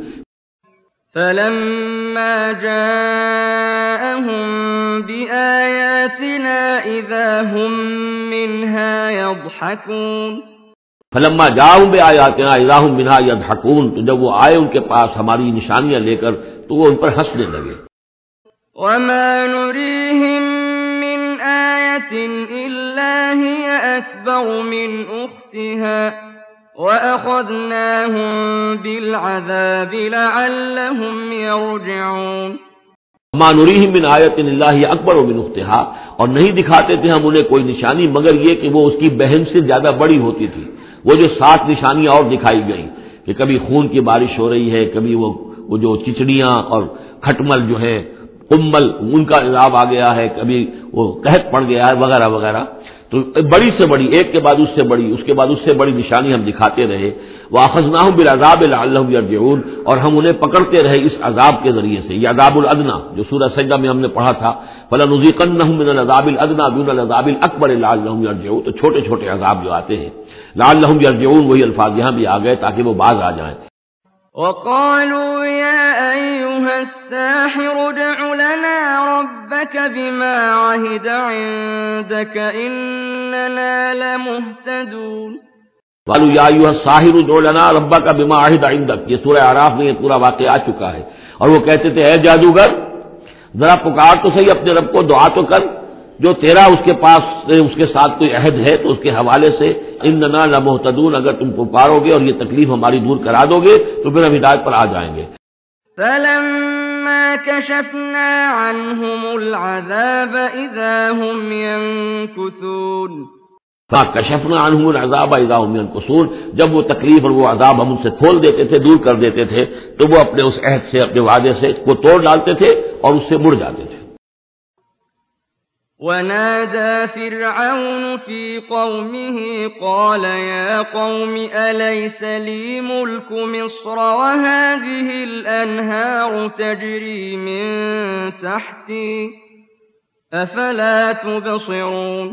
فلما جاءهم بآياتنا إذا هم منها يضحكون۔ فلما جاءهم بآياتنا إذا هم منها يضحكون، تو جب وہ آئے ان کے پاس ہماری نشانیاں لے کر تو وہ ان پر ہنسنے لگے۔ وما نريهم من آية إلا هي أكبر من أختها وأخذناهم بالعذاب لعلهم يرجعون۔ وما نريهم من آية إلا هي أكبر من أختها، اور نہیں دکھاتے تھے ہم انہیں کوئی نشانی مگر یہ کہ وہ اس کی بہن سے زیادہ بڑی ہوتی تھی۔ وہ جو 7 نشانیاں اور دکھائی گئیں کہ کبھی خون کی بارش ہو رہی ہے، کبھی وہ جو چچڑیاں اور کھٹمل جو ہے کمل ان کا عذاب آ گیا ہے، کبھی وہ قحط پڑ گیا ہے، وغیرہ وغیرہ، تو بڑی سے بڑی، ایک کے بعد اس سے بڑی، اس کے بعد اس سے بڑی نشانی ہم دکھاتے رہے۔ وَأَخَذْنَاهُمْ بِالْعَذَابِ لَعَلَّهُمْ يَرْجِعُونَ، اور ہم انہیں پکڑتے رہے اس عذاب کے ذریعے سے، یہ عذاب الادنیٰ جو سورہ سجدہ میں ہم نے پڑھا تھا، فَلَنُذِيقَنَّهُم مِّنَ الْعَذَابِ الْأَدْنَىٰ دُونَ الْعَذَابِ الْأَكْبَرِ لَعَلَّهُمْ يَرْجِعُونَ، تو چھوٹے چھوٹے عذاب جو آتے ہیں لَعَلَّهُمْ يَرْجِعُونَ، وہی الفاظ یہاں بھی آ گئے تاکہ وہ باز آ جائیں۔ وقالوا يا أيها الساحر ادع لنا ربك بما عهد عندك إننا لمهتدون۔ قالوا يا أيها الساحر ادع لنا ربك بما عهد عندك، یہ سورہ اعراف میں یہ پورا واقعہ آ چکا ہے، اور وہ کہتے تھے اے جادوگر ذرا پکار تو صحیح اپنے رب کو، دعا تو کر جو تیرا اس کے پاس اس کے ساتھ کوئی عہد ہے تو اس کے حوالے سے اننا لمہتدون، اگر تم پکارو گے اور یہ تکلیف ہماری دور کرا دو گے تو پھر ہم ہدایت پر آ جائیں گے۔ فلما كشفنا عنهم العذاب اذا هم ينكثون۔ فكشفنا عنهم العذاب اذا هم ينكثون، جب وہ تکلیف اور وہ عذاب ہم ان سے کھول دیتے تھے، دور کر دیتے تھے، تو وہ اپنے اس عہد سے، اپنے وعدے سے کو توڑ ڈالتے تھے اور اس سے مڑ جاتے تھے۔ ونادى فرعون في قومه قال يا قوم أليس لي ملك مصر وهذه الأنهار تجري من تحتي أفلا تبصرون۔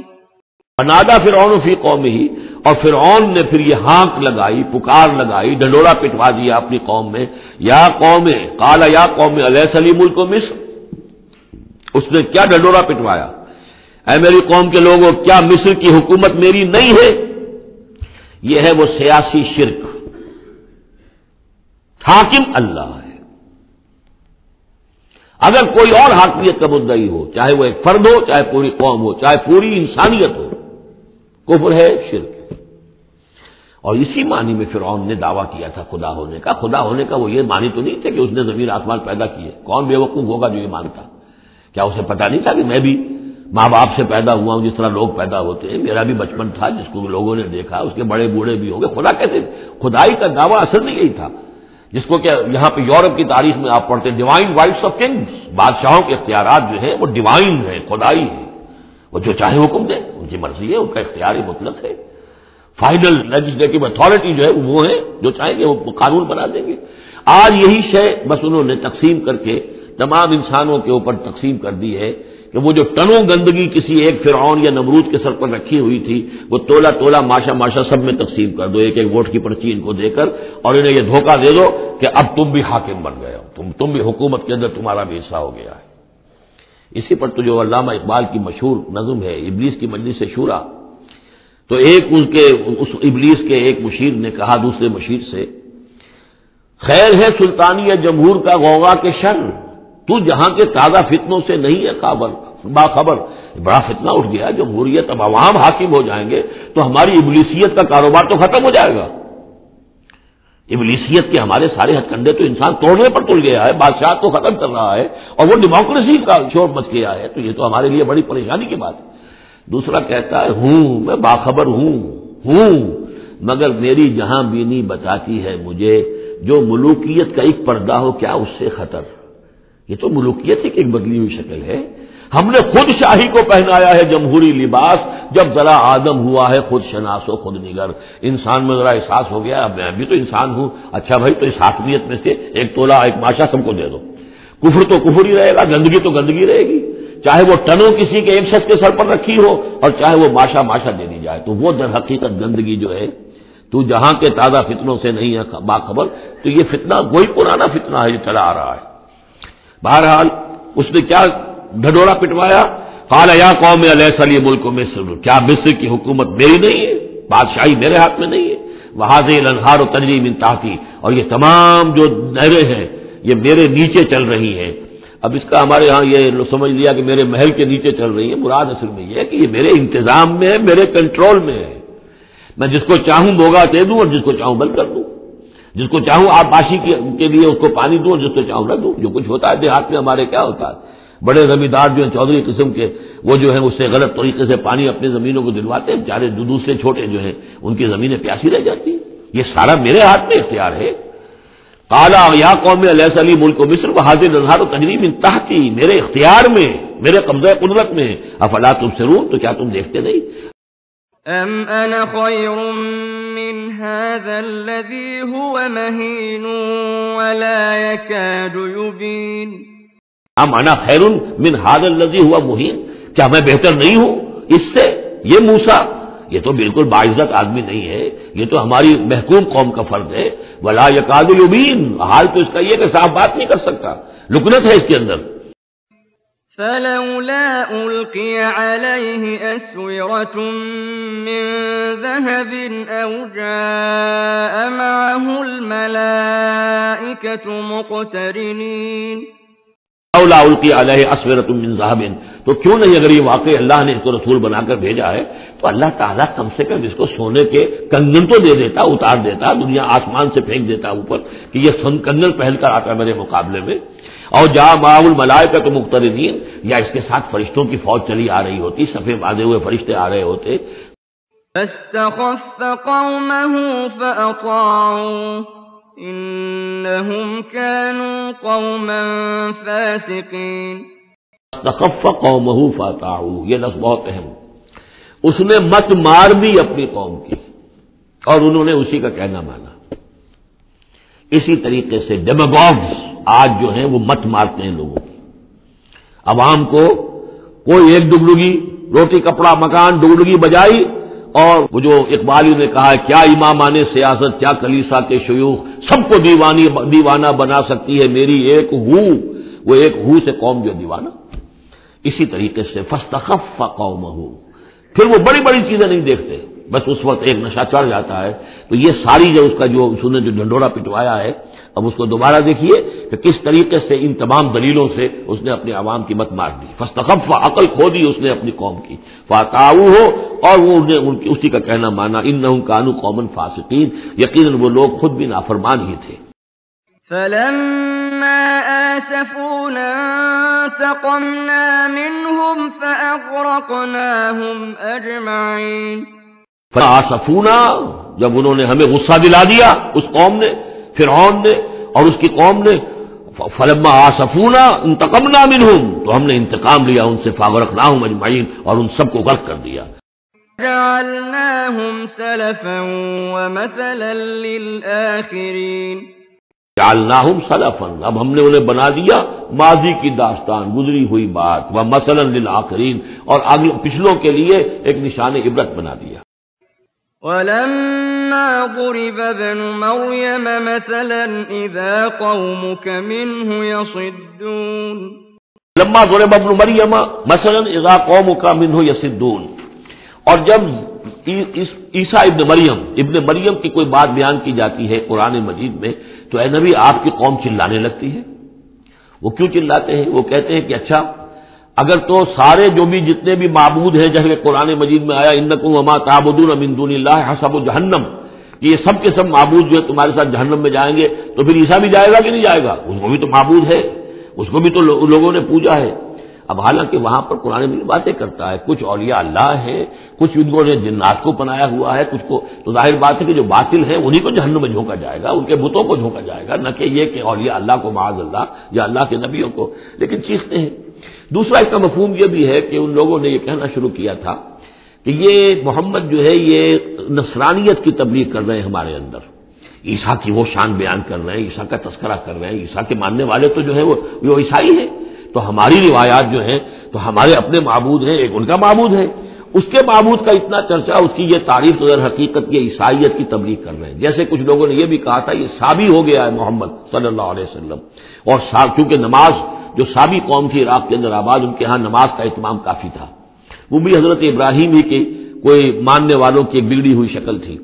ونادى فرعون في قومه، اور فرعون نے پھر یہ ہانک لگائی، پکار لگائی، ڈنڈورا پٹوا دیا اپنی قوم میں، یا قوم، قال یا قوم أليس لي ملك مصر، اس نے کیا ڈنڈورا پٹوایا، اے میری قوم کے لوگوں، کیا مصر کی حکومت میری نہیں ہے؟ یہ ہے وہ سیاسی شرک. حاکم اللہ ہے. اگر کوئی اور حاکمیت کا مدعی ہو، چاہے وہ ایک فرد ہو، چاہے پوری قوم ہو، چاہے پوری انسانیت ہو، کفر ہے، شرک ہے. اور اسی معنی میں فرعون نے دعویٰ کیا تھا خدا ہونے کا. خدا ہونے کا وہ یہ معنی تو نہیں تھا کہ اس نے زمین آسمان پیدا کیے. کون بے وقوف ہوگا جو یہ مانتا؟ کیا اسے پتا نہیں تھا کہ میں بھی ماں باپ سے پیدا ہوا ہوں جس طرح لوگ پیدا ہوتے ہیں؟ میرا بھی بچپن تھا جس کو لوگوں نے دیکھا، اس کے بڑے بوڑھے بھی ہوں گے. خدا کیسے؟ خدائی کا دعویٰ اصل میں یہی تھا جس کو کہ یہاں پہ یورپ کی تاریخ میں آپ پڑھتے ہیں ڈیوائن رائٹس آف کنگز. بادشاہوں کے اختیارات جو ہیں وہ ڈیوائن ہے، خدائی ہے. وہ جو چاہے حکم دیں، ان کی مرضی ہے، ان کا اختیار مطلق ہے. فائنل لیجسلیٹو اتھارٹی جو ہے وہ ہے جو چاہیں گے وہ قانون بنا دیں گے. آج یہی شے بس انہوں نے تقسیم کر کے تمام انسانوں کے اوپر تقسیم کر دی ہے کہ وہ جو ٹنوں گندگی کسی ایک فرعون یا نمرود کے سر پر رکھی ہوئی تھی وہ تولا تولا ماشا ماشا سب میں تقسیم کر دو، ایک ایک ووٹ کی پرچی ان کو دے کر، اور انہیں یہ دھوکہ دے دو کہ اب تم بھی حاکم بن گئے ہو، تم بھی حکومت کے اندر تمہارا بھی حصہ ہو گیا ہے. اسی پر تو جو علامہ اقبال کی مشہور نظم ہے ابلیس کی مجلس شورا، تو ایک اس ابلیس کے ایک مشیر نے کہا دوسرے مشیر سے، خیر ہے سلطانی جمہور کا غوغا کے شر، تو جہاں کے تازہ فتنوں سے نہیں ہے باخبر. بڑا فتنہ اٹھ گیا جمہوریت، اب عوام حاکم ہو جائیں گے تو ہماری ابلیسیت کا کاروبار تو ختم ہو جائے گا. ابلیسیت کے ہمارے سارے ہتھ کنڈے تو انسان توڑنے پر تل گیا ہے، بادشاہ تو ختم کر رہا ہے اور وہ ڈیموکریسی کا شور مچ گیا ہے. تو یہ تو ہمارے لیے بڑی پریشانی کی بات ہے. دوسرا کہتا ہے میں باخبر ہوں مگر میری جہاں بینی بتاتی ہے مجھے جو ملوکیت کا ایک پردہ ہو کیا اس سے خطر. یہ تو ملوکیت کی ایک بدلی ہوئی شکل ہے. ہم نے خود شاہی کو پہنایا ہے جمہوری لباس، جب ذرا آدم ہوا ہے خود شناس و خود نگر. انسان میں ذرا احساس ہو گیا اب میں بھی تو انسان ہوں. اچھا بھائی تو اس حاکمیت میں سے ایک تولا ایک ماشا سب کو دے دو. کفر تو کفر ہی رہے گا، گندگی تو گندگی رہے گی، چاہے وہ ٹنوں کسی کے ایک شخص کے سر پر رکھی ہو اور چاہے وہ ماشا ماشا دے دی جائے. تو وہ در حقیقت گندگی جو ہے تو جہاں کے تازہ فتنوں سے نہیں ہے باخبر. تو یہ فتنہ وہی پرانا فتنہ ہے جو چلا آ رہا ہے. بہرحال اس نے کیا ڈھڈورا پٹوایا، قال یا قوم الیس لی ملک مصر، کیا مصر کی حکومت میری نہیں ہے، بادشاہی میرے ہاتھ میں نہیں ہے. وہذہ الانہار تجری من تحتی، اور یہ تمام جو نہریں ہیں یہ میرے نیچے چل رہی ہیں. اب اس کا ہمارے ہاں یہ سمجھ لیا کہ میرے محل کے نیچے چل رہی ہے. مراد اصل میں یہ ہے کہ یہ میرے انتظام میں ہے، میرے کنٹرول میں ہے. میں جس کو چاہوں بوگا دے دوں اور جس کو چاہوں بند کر دوں، جس کو چاہوں آبپاشی کے لیے اس کو پانی دوں اور جس کو چاہوں نہ دوں. جو کچھ ہوتا ہے دیہات میں ہمارے کیا ہوتا ہے، بڑے زمیندار جو ہیں چودھری قسم کے وہ جو ہیں اس سے غلط طریقے سے پانی اپنی زمینوں کو دلواتے ہیں، بیچارے دوسرے چھوٹے جو ہیں ان کی زمینیں پیاسی رہ جاتی ہیں. یہ سارا میرے ہاتھ میں اختیار ہے. قال یا قوم الیس لی ملک مصر وہذہ الانہار تجری من تحتی، میرے اختیار میں، میرے قبضہ قدرت میں. افلا تبصرون، تو کیا تم دیکھتے نہیں؟ ام انا خیر من هذا الذي هو مهين ولا يكاد يبين. ام انا خیر من هذا الذي هو مهين، کیا میں بہتر نہیں ہوں اس سے؟ یہ موسیٰ یہ تو بالکل باعزت آدمی نہیں ہے، یہ تو ہماری محکوم قوم کا فرد ہے. ولا یکاد یبین، حال تو اس کا یہ کہ صاف بات نہیں کر سکتا، لکنت ہے اس کے اندر. فلولا ألقي عليه أسورة من ذهب أو جاء معه الملائكة مقترنين. فلولا ألقي عليه أسورة من ذهب، تو کیوں نہیں اگر یہ واقعی اللہ نے اس کو رسول بنا کر بھیجا ہے تو اللہ تعالیٰ کم سے کم اس کو سونے کے کنگن تو دے دیتا، اتار دیتا، دنیا آسمان سے پھینک دیتا اوپر کہ یہ کنگن پہن کر آتا میرے مقابلے میں. اور جا معه الملائکۃ مقترنین، یا اس کے ساتھ فرشتوں کی فوج چلی آ رہی ہوتی، صفے باندھے ہوئے فرشتے آ رہے ہوتے. فاستخف قومه فأطاعوه إنهم كانوا قوما فاسقين. استخف قومه فأطاعوه، یہ لفظ بہت اہم. اس نے مت مار دی اپنی قوم کی اور انہوں نے اسی کا کہنا مانا. اسی طریقے سے ڈیماگوگز آج جو ہیں وہ مت مارتے ہیں لوگوں کی. عوام کو کوئی ایک ڈگڈگی، روٹی کپڑا مکان ڈگڈگی بجائی، اور وہ جو اقبالی نے کہا ہے کیا امامان سیاست کیا کلیسا کے شیوخ، سب کو دیوانہ بنا سکتی ہے میری ایک ہو. وہ ایک ہو سے قوم جو دیوانہ. اسی طریقے سے فاستخف قومہ، پھر وہ بڑی بڑی چیزیں نہیں دیکھتے، بس اس وقت ایک نشہ چڑھ جاتا ہے تو یہ ساری جو اس کا جو اس نے جو ڈنڈورا پٹوایا ہے، اب اس کو دوبارہ دیکھیے کہ کس طریقے سے ان تمام دلیلوں سے اس نے اپنے عوام کی مت مار دی. فاستخف، عقل کھو دی اس نے اپنی قوم کی. فاتعوہ، اور وہ اسی کا کہنا مانا انہم کانوا قوما فاسقین، یقیناً وہ لوگ خود بھی نافرمان ہی تھے. فلما آسفونا انتقمنا منهم فأغرقناهم أجمعين. فآسفونا، جب انہوں نے ہمیں غصہ دلا دیا، اس قوم نے، فرعون نے اور اس کی قوم نے، فلما آسفونا انتقمنا منهم، تو ہم نے انتقام لیا ان سے، فاغرقناهم اجمعین، اور ان سب کو غرق کر دیا. جعلناهم سلفا ومثلا للآخرين. جعلناهم سلفا، اب ہم نے انہیں بنا دیا ماضی کی داستان، گزری ہوئی بات، ومثلا للآخرین، اور آگے پچھلوں کے لیے ایک نشان عبرت بنا دیا. ولما ضرب ابن مريم مثلا إذا قومك منه يصدون. لما ضرب ابن مریم مثلا اذا قومك منه يصدون، اور جب عیسیٰ ابن مریم کی کوئی بات بیان کی جاتی ہے قرآن مجید میں تو اے نبی آپ کی قوم چلانے لگتی ہے. وہ کیوں چلاتے ہیں؟ وہ کہتے ہیں کہ اچھا اگر تو سارے جو بھی جتنے بھی معبود ہیں، جیسے قرآن مجید میں آیا انکم وما تعبدون من دون اللہ حسب جہنم، کہ یہ سب کے سب معبود جو ہے تمہارے ساتھ جہنم میں جائیں گے، تو پھر عیسیٰ بھی جائے گا کہ نہیں جائے گا؟ اس کو بھی تو معبود ہے، اس کو بھی تو لوگوں نے پوجا ہے. اب حالانکہ وہاں پر قرآن مجید باتیں کرتا ہے، کچھ اولیاء اللہ ہیں، کچھ ان کو نے جنات کو بنایا ہوا ہے، کچھ کو، تو ظاہر بات ہے کہ جو باطل ہیں انہیں کو جہنم میں جھونکا جائے گا، ان کے بتوں کو جھونکا جائے گا، نہ کہ یہ کہ اولیاء اللہ کو معاذ اللہ یا اللہ کے نبیوں کو. لیکن چیختے ہیں. دوسرا اس کا مفہوم یہ بھی ہے کہ ان لوگوں نے یہ کہنا شروع کیا تھا کہ یہ محمد جو ہے یہ نصرانیت کی تبلیغ کر رہے ہیں ہمارے اندر، عیسیٰ کی وہ شان بیان کر رہے ہیں، عیسیٰ کا تذکرہ کر رہے ہیں، عیسیٰ کے ماننے والے تو جو ہے وہ عیسائی ہیں، تو ہماری روایات جو ہیں تو ہمارے اپنے معبود ہیں، ایک ان کا معبود ہے، اس کے معبود کا اتنا چرچا، اس کی یہ تعریف تو در حقیقت یہ عیسائیت کی تبلیغ کر رہے ہیں. جیسے کچھ لوگوں نے یہ بھی کہا تھا یہ سابی ہو گیا ہے محمد صلی اللہ علیہ وسلم، اور کیونکہ نماز جو سابی قوم تھی عراق کے اندر آباد، ان کے ہاں نماز کا اہتمام کافی تھا، وہ بھی حضرت ابراہیم ہی کے کوئی ماننے والوں کی ایک بگڑی ہوئی شکل تھی.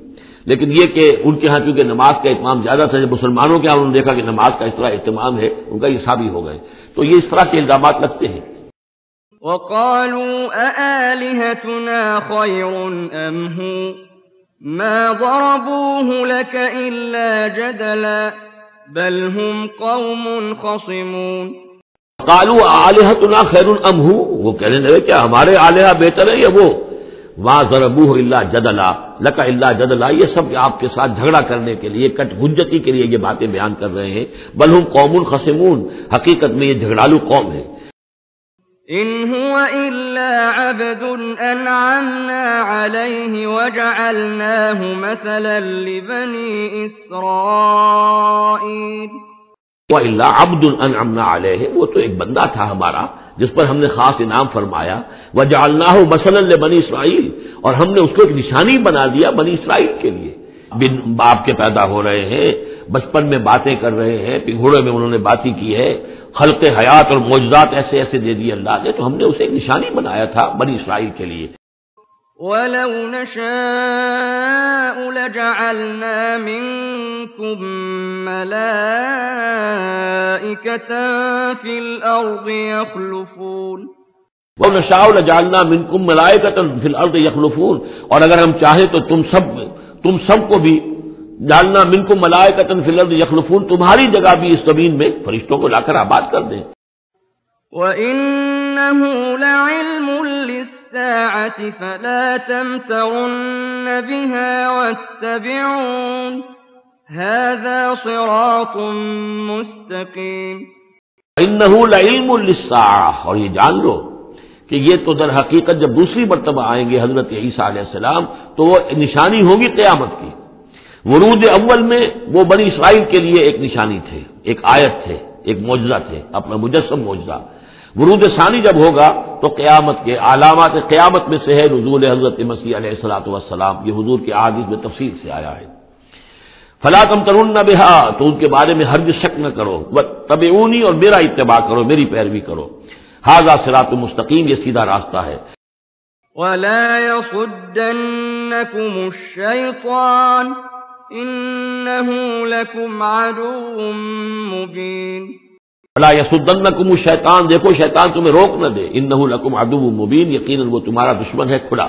لیکن یہ کہ ان کے ہاں چونکہ نماز کا اہتمام زیادہ تھا، جب مسلمانوں کے ہاں انہوں نے دیکھا کہ نماز کا اس طرح اہتمام ہے، ان کا یہ سابی ہو گئے. تو یہ اس طرح کے الزامات لگتے ہیں. وقالوا أآلهتنا خير أم هو ما ضربوه لك إلا جدلا بل هم قوم خصمون. قالوا آلهتنا خير أم هو، وہ کہنے لگے کیا ہمارے آلہہ بہتر ہے یا وہ؟ ما ضربوه إلا جدلا لك إلا جدلا، یہ سب آپ کے ساتھ جھگڑا کرنے کے لیے، کٹ حجتی کے لیے یہ باتیں بیان کر رہے ہیں. بل هم قوم خصمون، حقیقت میں یہ جھگڑالو قوم ہے. إن هو إلا عبد أنعمنا عليه وجعلناه مثلا لبني إسرائيل. وإلا عبد أنعمنا عليه، وہ تو ایک بندہ تھا ہمارا جس پر ہم نے خاص انعام فرمایا. وجعلناه مثلا لبني إسرائيل، اور ہم نے اس کو ایک نشانی بنا دیا بنی اسرائیل کے لیے. بن باپ کے پیدا ہو رہے ہیں، بچپن میں باتیں کر رہے ہیں، پنگھوڑے میں انہوں نے باتیں کی ہے، خلق حیات اور معجزات ایسے ایسے دے دیے اللہ نے، تو ہم نے اسے ایک نشانی بنایا تھا بنی اسرائیل کے لیے. وَلَوْ نَشَاءُ لَجَعَلْنَا مِنكُم مَّلَائِكَةً فِي الْأَرْضِ يَخْلُفُونَ. وَنَشَاءُ لَجَعَلْنَا مِنكُم مَّلَائِكَةً فِي الْأَرْضِ يَخْلُفُونَ، اور اگر ہم چاہیں تو تم سب کو بھی جعلنا منکم ملائکۃ فی الارض یخلفون، تمہاری جگہ بھی اس زمین میں فرشتوں کو لا کر آباد کر دیں. وَإِنَّهُ لَعِلْمٌ لِّلسَّاعَةِ فَلَا تَمْتَرُنَّ بِهَا وَاتَّبِعُونِ هَذَا صِرَاطٌ مُّسْتَقِيمٌ. وَإِنَّهُ لَعِلْمٌ لِّلسَّاعَةِ، اور یہ جان لو کہ یہ تو در حقیقت جب دوسری مرتبہ آئیں گے حضرت عیسیٰ علیہ السلام تو وہ نشانی ہوگی قیامت کی. ورود اول میں وہ بنی اسرائیل کے لیے ایک نشانی تھے، ایک آیت تھے، ایک معجزہ تھے، اپنا مجسم معجزہ. ورود ثانی جب ہوگا تو قیامت کے علامات قیامت میں سے ہے نزول حضرت مسیح علیہ الصلوۃ والسلام. یہ حضور کی احادیث میں تفصیل سے آیا ہے. فلا تمترن بہا، تو ان کے بارے میں ہرگز شک نہ کرو. واتبعونی، اور میرا اتباع کرو، میری پیروی کرو. ھذا صراط مستقیم، یہ سیدھا راستہ ہے۔ وَلَا يَصُدَّنَّكُمُ الشَّيْطَانُ إِنَّهُ لَكُمْ عَدُوٌّ مُّبِينٌ۔ وَلَا يَصُدَّنَّكُمُ الشَّيْطَانُ، دیکھو شیطان تمہیں روک نہ دے، إِنَّهُ لَكُمْ عَدُوٌّ مُّبِينٌ، یقیناً وہ تمہارا دشمن ہے کھلا۔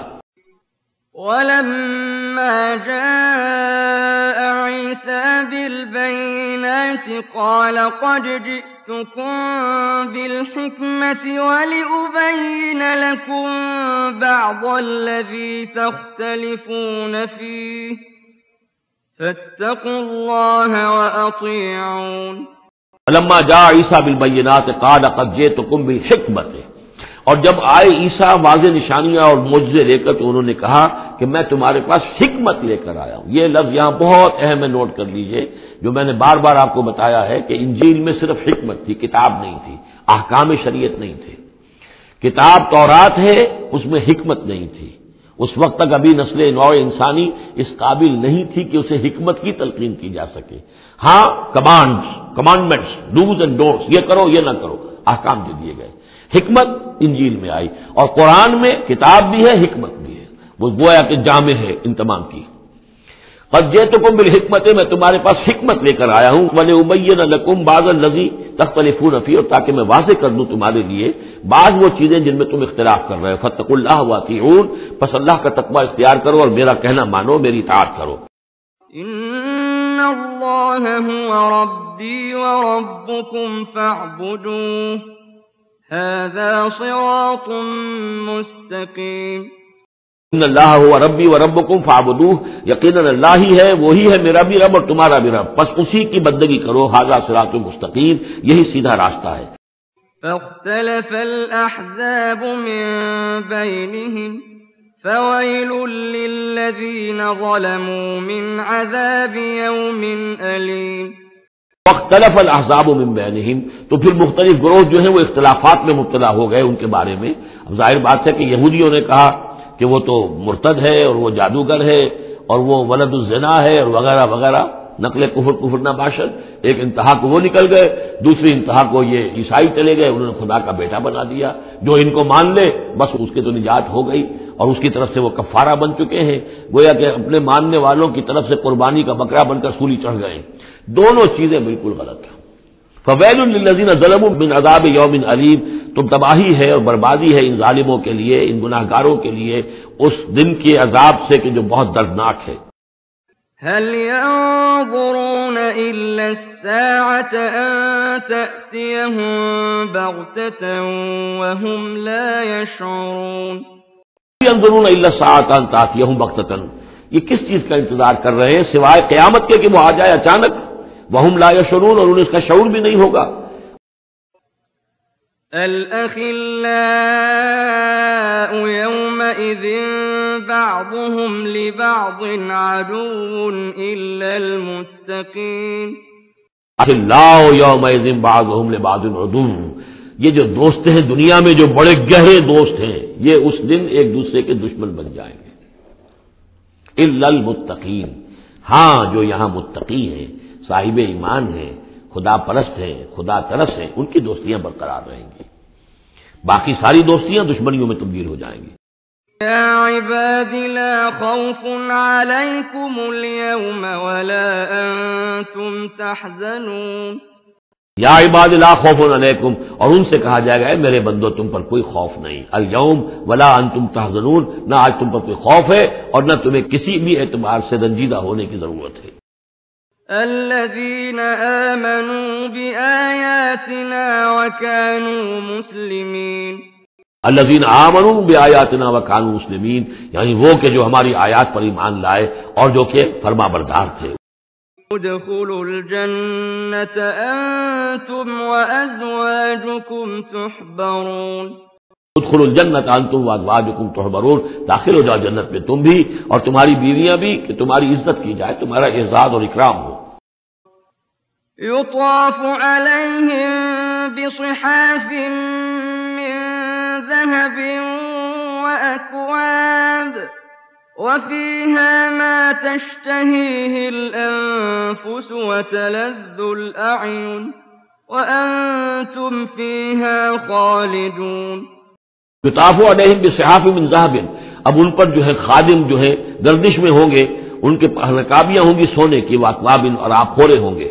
وَلَمَّا جَاءَ عِيسَىٰ بِالْبَيِّنَاتِ قَالَ قَدْ جِئْتُكُم بِالْحِكْمَةِ وَلِأُبَيِّنَ لَكُم بَعْضَ الَّذِي تَخْتَلِفُونَ فِيهِ فَاتَّقُوا اللَّهَ وَأَطِيعُونِ۔ فلما جاء عیسیٰ بالبینات قال قد جئتکم بالحکمت، اور جب آئے عیسیٰ واضح نشانیاں اور معجزے لے کر تو انہوں نے کہا کہ میں تمہارے پاس حکمت لے کر آیا ہوں۔ یہ لفظ یہاں بہت اہم ہے، نوٹ کر لیجئے، جو میں نے بار بار آپ کو بتایا ہے کہ انجیل میں صرف حکمت تھی، کتاب نہیں تھی، احکام شریعت نہیں تھے۔ کتاب تورات ہے، اس میں حکمت نہیں تھی۔ اس وقت تک ابھی نسل نوع انسانی اس قابل نہیں تھی کہ اسے حکمت کی تلقین کی جا سکے۔ ہاں کمانڈمنٹس، ڈوز اینڈ ڈونٹس، یہ کرو یہ نہ کرو، احکام دے دیے گئے۔ حکمت انجیل میں آئی، اور قرآن میں کتاب بھی ہے، حکمت بھی ہے، وہ گویا کہ جامع ہے ان تمام کی۔ قد جئتکم بالحکمت، میں تمہارے پاس حکمت لے کر آیا ہوں، وَلِأُبَيِّنَ لَكُم بَعْضَ الَّذِي تَخْتَلِفُونَ فِيهِ، اور تاکہ میں واضح کر دوں تمہارے لیے بعض وہ چیزیں جن میں تم اختلاف کر رہے ہو۔ فَاتَّقُوا اللَّهَ وَأَطِيعُونِ، پس اللہ کا تقوی اختیار کرو اور میرا کہنا مانو، میری اطاعت کرو۔ إِنَّ اللَّهَ هُوَ رَبِّي وَرَبُّكُمْ فَاعْبُدُوهُ هَذَا صِرَاطٌ مُّسْتَقِيمٌ۔ ان اللہ هو ربی و ربکم فاعبدوہ، یقیناً اللہ ہی ہے، وہی ہے میرا بھی رب اور تمہارا بھی رب، پس اسی کی بندگی کرو، ھذا صراط مستقیم، یہی سیدھا راستہ ہے۔ فاختلف الأحزاب من بينهم فويل للذين ظلموا من عذاب يوم أليم۔ واختلف الاحزاب من بینہم، تو پھر مختلف گروہ جو ہیں وہ اختلافات میں مبتلا ہو گئے ان کے بارے میں۔ اب ظاہر بات ہے کہ یہودیوں نے کہا کہ وہ تو مرتد ہے اور وہ جادوگر ہے اور وہ ولد الزنا ہے اور وغیرہ وغیرہ، نقل کفر نباشد۔ ایک انتہا کو وہ نکل گئے، دوسری انتہا کو یہ عیسائی چلے گئے، انہوں نے خدا کا بیٹا بنا دیا، جو ان کو مان لے بس اس کی تو نجات ہو گئی، اور اس کی طرف سے وہ کفارہ بن چکے ہیں، گویا کہ اپنے ماننے والوں کی طرف سے قربانی کا بکرا بن کر سولی چڑھ گئے۔ دونوں چیزیں بالکل غلط ہیں۔ فویل للذین ظلموا من عذاب یوم علیم، تو تباہی ہے اور بربادی ہے ان ظالموں کے لیے، ان گناہ گاروں کے لیے اس دن کے عذاب سے کہ جو بہت دردناک ہے۔ هل ينظرون إلا الساعة أن تأتيهم بغتة وهم لا يشعرون۔ ينظرون إلا الساعة أن تأتيهم بغتة، یہ کس چیز کا انتظار کر رہے ہیں سوائے قیامت کے کہ وہ آ جائے اچانک، وهم لا يشعرون، اور انہیں اس کا شعور بھی نہیں ہوگا۔ الأخلاء يومئذ بعضهم لبعض عدو إلا المتقين۔ اخلاء یومئذ بعضهم لبعض عدو، یہ جو دوست ہیں دنیا میں جو بڑے گہرے دوست ہیں، یہ اس دن ایک دوسرے کے دشمن بن جائیں گے۔ الا المتقین، ہاں جو یہاں متقی ہیں، صاحب ایمان ہیں، خدا پرست ہیں، خدا ترس ہیں، ان کی دوستیاں برقرار رہیں گی، باقی ساری دوستیاں دشمنیوں میں تبدیل ہو جائیں گی۔ یا عباد لا خوف علیکم اليوم ولا انتم تحزنون۔ یا عباد لا خوف علیکم، اور ان سے کہا جائے گا اے میرے بندو تم پر کوئی خوف نہیں، اليوم ولا انتم تحزنون، نہ آج تم پر کوئی خوف ہے اور نہ تمہیں کسی بھی اعتبار سے رنجیدہ ہونے کی ضرورت ہے۔ الذين آمنوا بآياتنا وكانوا مسلمين۔ الذين آمنوا بآياتنا وكانوا مسلمين، یعنی وہ کہ جو ہماری آیات پر ایمان لائے اور جو کہ فرما بردار تھے۔ ادخلوا الجنة أنتم وأزواجكم تحبرون۔ ادخلوا الجنة انتم وازواجكم تحبرون، داخل ہو جاؤ جنت میں تم بھی اور تمہاری بیویاں بھی، کہ تمہاری عزت کی جائے، تمہارا اعزاز اور اکرام ہو۔ يطاف عليهم بصحاف من ذهب وأكواب وفيها ما تشتهيه الأنفس وتلذ الأعين وأنتم فيها خالدون یطاف علیہم بصحاف من ذہب، اب ان پر جو ہے خادم جو ہے گردش میں ہوں گے، ان کے رکابیاں ہوں گی سونے کی، واکواب اور آبخورے ہوں گے،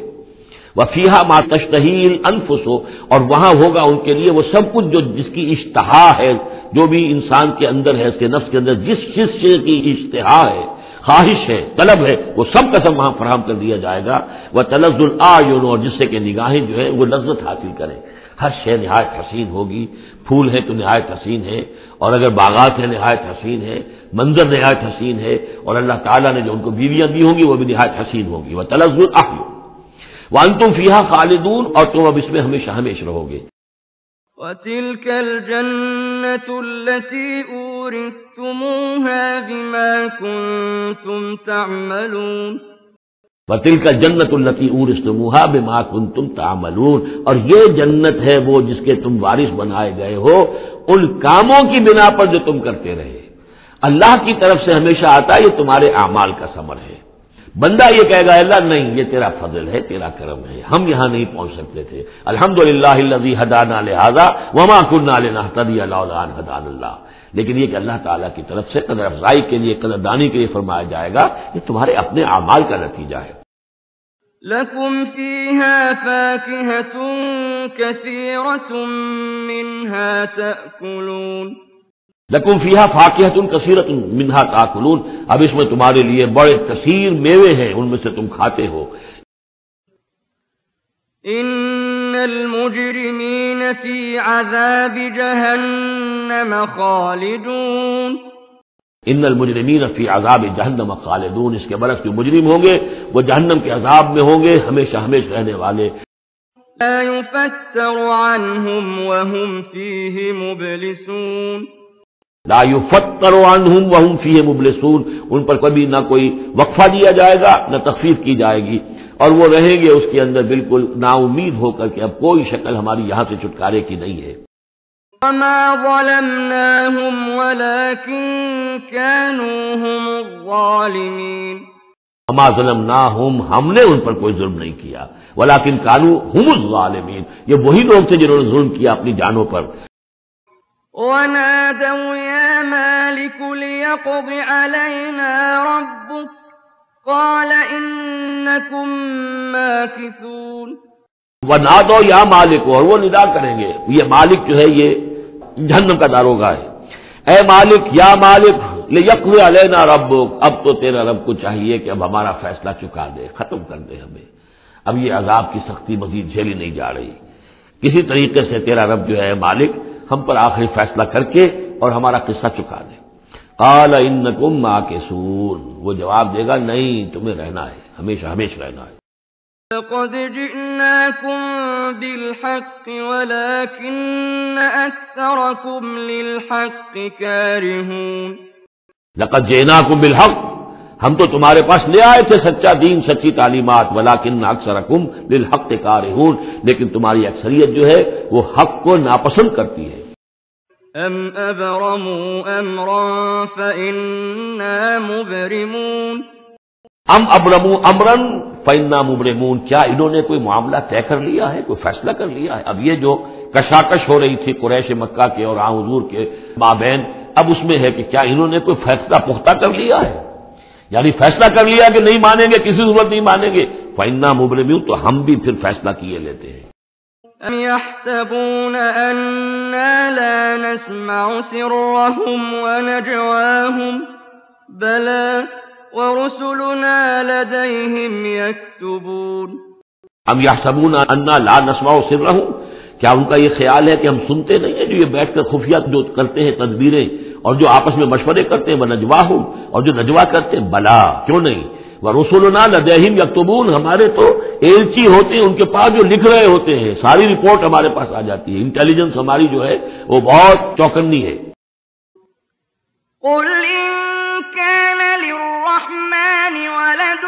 وفیہا ما تشتہی الانفس، اور وہاں ہوگا ان کے لیے وہ سب کچھ جو جس کی اشتہا ہے، جو بھی انسان کے اندر ہے، اس کے نفس کے اندر جس چیز کی اشتہا ہے، خواہش ہے، طلب ہے، وہ سب کا سب وہاں فراہم کر دیا جائے گا، وتلذ الاعین، اور جس سے کہ نگاہیں جو ہے وہ لذت حاصل کریں، ہر شے نہایت حسین ہوگی، پھول ہے تو نہایت حسین ہے، اور اگر باغات ہیں نہایت حسین ہے، منظر نہایت حسین ہے، اور اللہ تعالیٰ نے جو ان کو بیویاں دی ہوں گی وہ بھی نہایت حسین ہوں گی، وتلذ الاعین وانتم فیہا خالدون، اور تم اب اس میں ہمیشہ ہمیشہ رہو گے۔ وَتِلْكَ الْجَنَّةُ الَّتِي أُورِثْتُمُوهَا بِمَا كُنتُمْ تَعْمَلُونَ وَتِلْكَ الْجَنَّةُ الَّتِي أُورِثْتُمُوهَا بِمَا كُنتُمْ تَعْمَلُونَ، اور یہ جنت ہے وہ جس کے تم وارث بنائے گئے ہو ان کاموں کی بنا پر جو تم کرتے رہے۔ اللہ کی طرف سے ہمیشہ آتا ہے یہ تمہارے اعمال کا ثمر ہے۔ بندہ یہ کہے گا اللہ نہیں، یہ تیرا فضل ہے، تیرا کرم ہے، ہم یہاں نہیں پہنچ سکتے تھے، الحمدللہ الذی ہدانا لہذا وما کنا لنہتدی لولا ان ہدانا اللہ، لیکن یہ کہ اللہ تعالیٰ کی طرف سے قدر افزائی کے لیے، قدر دانی کے لیے فرمایا جائے گا یہ تمہارے اپنے اعمال کا نتیجہ ہے۔ لَكُمْ فِيهَا فَاكِهَةٌ كَثِيرَةٌ مِّنْهَا تَأْكُلُونَ لکم فیہا فاکہۃ کثیرۃ منہا تاکلون، اب اس میں تمہارے لیے بڑے کثیر میوے ہیں، ان میں سے تم کھاتے ہو۔ ان المجرمین فی عذاب جہنم خالدون ان المجرمین فی عذاب جہنم خالدون، اس کے برعکس جو مجرم ہوں گے وہ جہنم کے عذاب میں ہوں گے، ہمیشہ ہمیشہ رہنے والے۔ لا یفتر عنہم وہم فیہ مبلسون لا یفتر عنہم وہم فیہ مبلسون، ان پر کبھی نہ کوئی وقفہ دیا جائے گا نہ تخفیف کی جائے گی، اور وہ رہیں گے اس کے اندر بالکل نا امید ہو کر کہ اب کوئی شکل ہماری یہاں سے چھٹکارے کی نہیں ہے۔ وما ظلمناہم ولکن كانوا هم الظالمین، وما ظلمناہم، ہم نے ان پر کوئی ظلم نہیں کیا، ولکن کانوا هم الظالمین، یہ وہی لوگ تھے جنہوں نے ظلم کیا اپنی جانوں پر۔ وَنَادَوْا يَا مَالِكُ لِيَقْضِ عَلَيْنَا رَبُّكَ قَالَ إِنَّكُمْ مَاكِثُونَ وَنَادَوْا يَا مَالِكُ، اور وہ ندا کریں گے، یہ مالک جو ہے یہ جہنم کا داروغہ ہے، اے مالک، یا مالک لِيَقْضِ عَلَيْنَا رَبُّكَ، اب تو تیرا رب کو چاہیے کہ اب ہمارا فیصلہ چکا دے، ختم کر دے ہمیں، اب یہ عذاب کی سختی مزید جھیلی نہیں جا رہی، کسی طریقے سے تیرا رب جو ہے مالک ہم پر آخری فیصلہ کر کے اور ہمارا قصہ چکا دے۔ قال انکم ماکثون، وہ جواب دے گا نہیں، تمہیں رہنا ہے، ہمیشہ ہمیشہ رہنا ہے۔ لقد جئناکم بالحق ولكن اکثرکم للحق کارہون لقد جئناکم بالحق، ہم تو تمہارے پاس لے آئے تھے سچا دین، سچی تعلیمات، ولکن اکثرکم للحق کارہون، لیکن تمہاری اکثریت جو ہے وہ حق کو ناپسند کرتی ہے۔ ام ابرموا امرا فإنا مبرمون ام ابرموا امرا فإنا مبرمون، کیا انہوں نے کوئی معاملہ طے کر لیا ہے، کوئی فیصلہ کر لیا ہے؟ اب یہ جو کشاکش ہو رہی تھی قریش مکہ کے اور حضور کے مابین، اب اس میں ہے کہ کیا انہوں نے کوئی فیصلہ پختہ کر لیا ہے، یعنی فیصلہ کر لیا کہ نہیں مانیں گے، کسی صورت نہیں مانیں گے، فإنا مبرمون، تو ہم بھی پھر فیصلہ کیے لیتے ہیں۔ ام يحسبون أنا لا نسمع سرهم ونجواهم بلى ورسلنا لديهم يكتبون ام یحسبون انا لا نسمع سرهم، کیا ان کا یہ خیال ہے کہ ہم سنتے نہیں ہیں جو یہ بیٹھ کر خفیہ جو کرتے ہیں تدبیریں اور جو آپس میں مشورے کرتے ہیں، وَنَجْوَاهُمْ، اور جو نجوا کرتے ہیں، بلا کیوں نہیں، وَرُسُلُنَا لَدَيْهِمْ يَكْتُبُونَ، ہمارے تو ایلچی ہوتے ہیں ان کے پاس جو لکھ رہے ہوتے ہیں، ساری رپورٹ ہمارے پاس آ جاتی ہے، انٹیلیجنس ہماری جو ہے وہ بہت چوکنی ہے۔ قل إن كان للرحمن ولد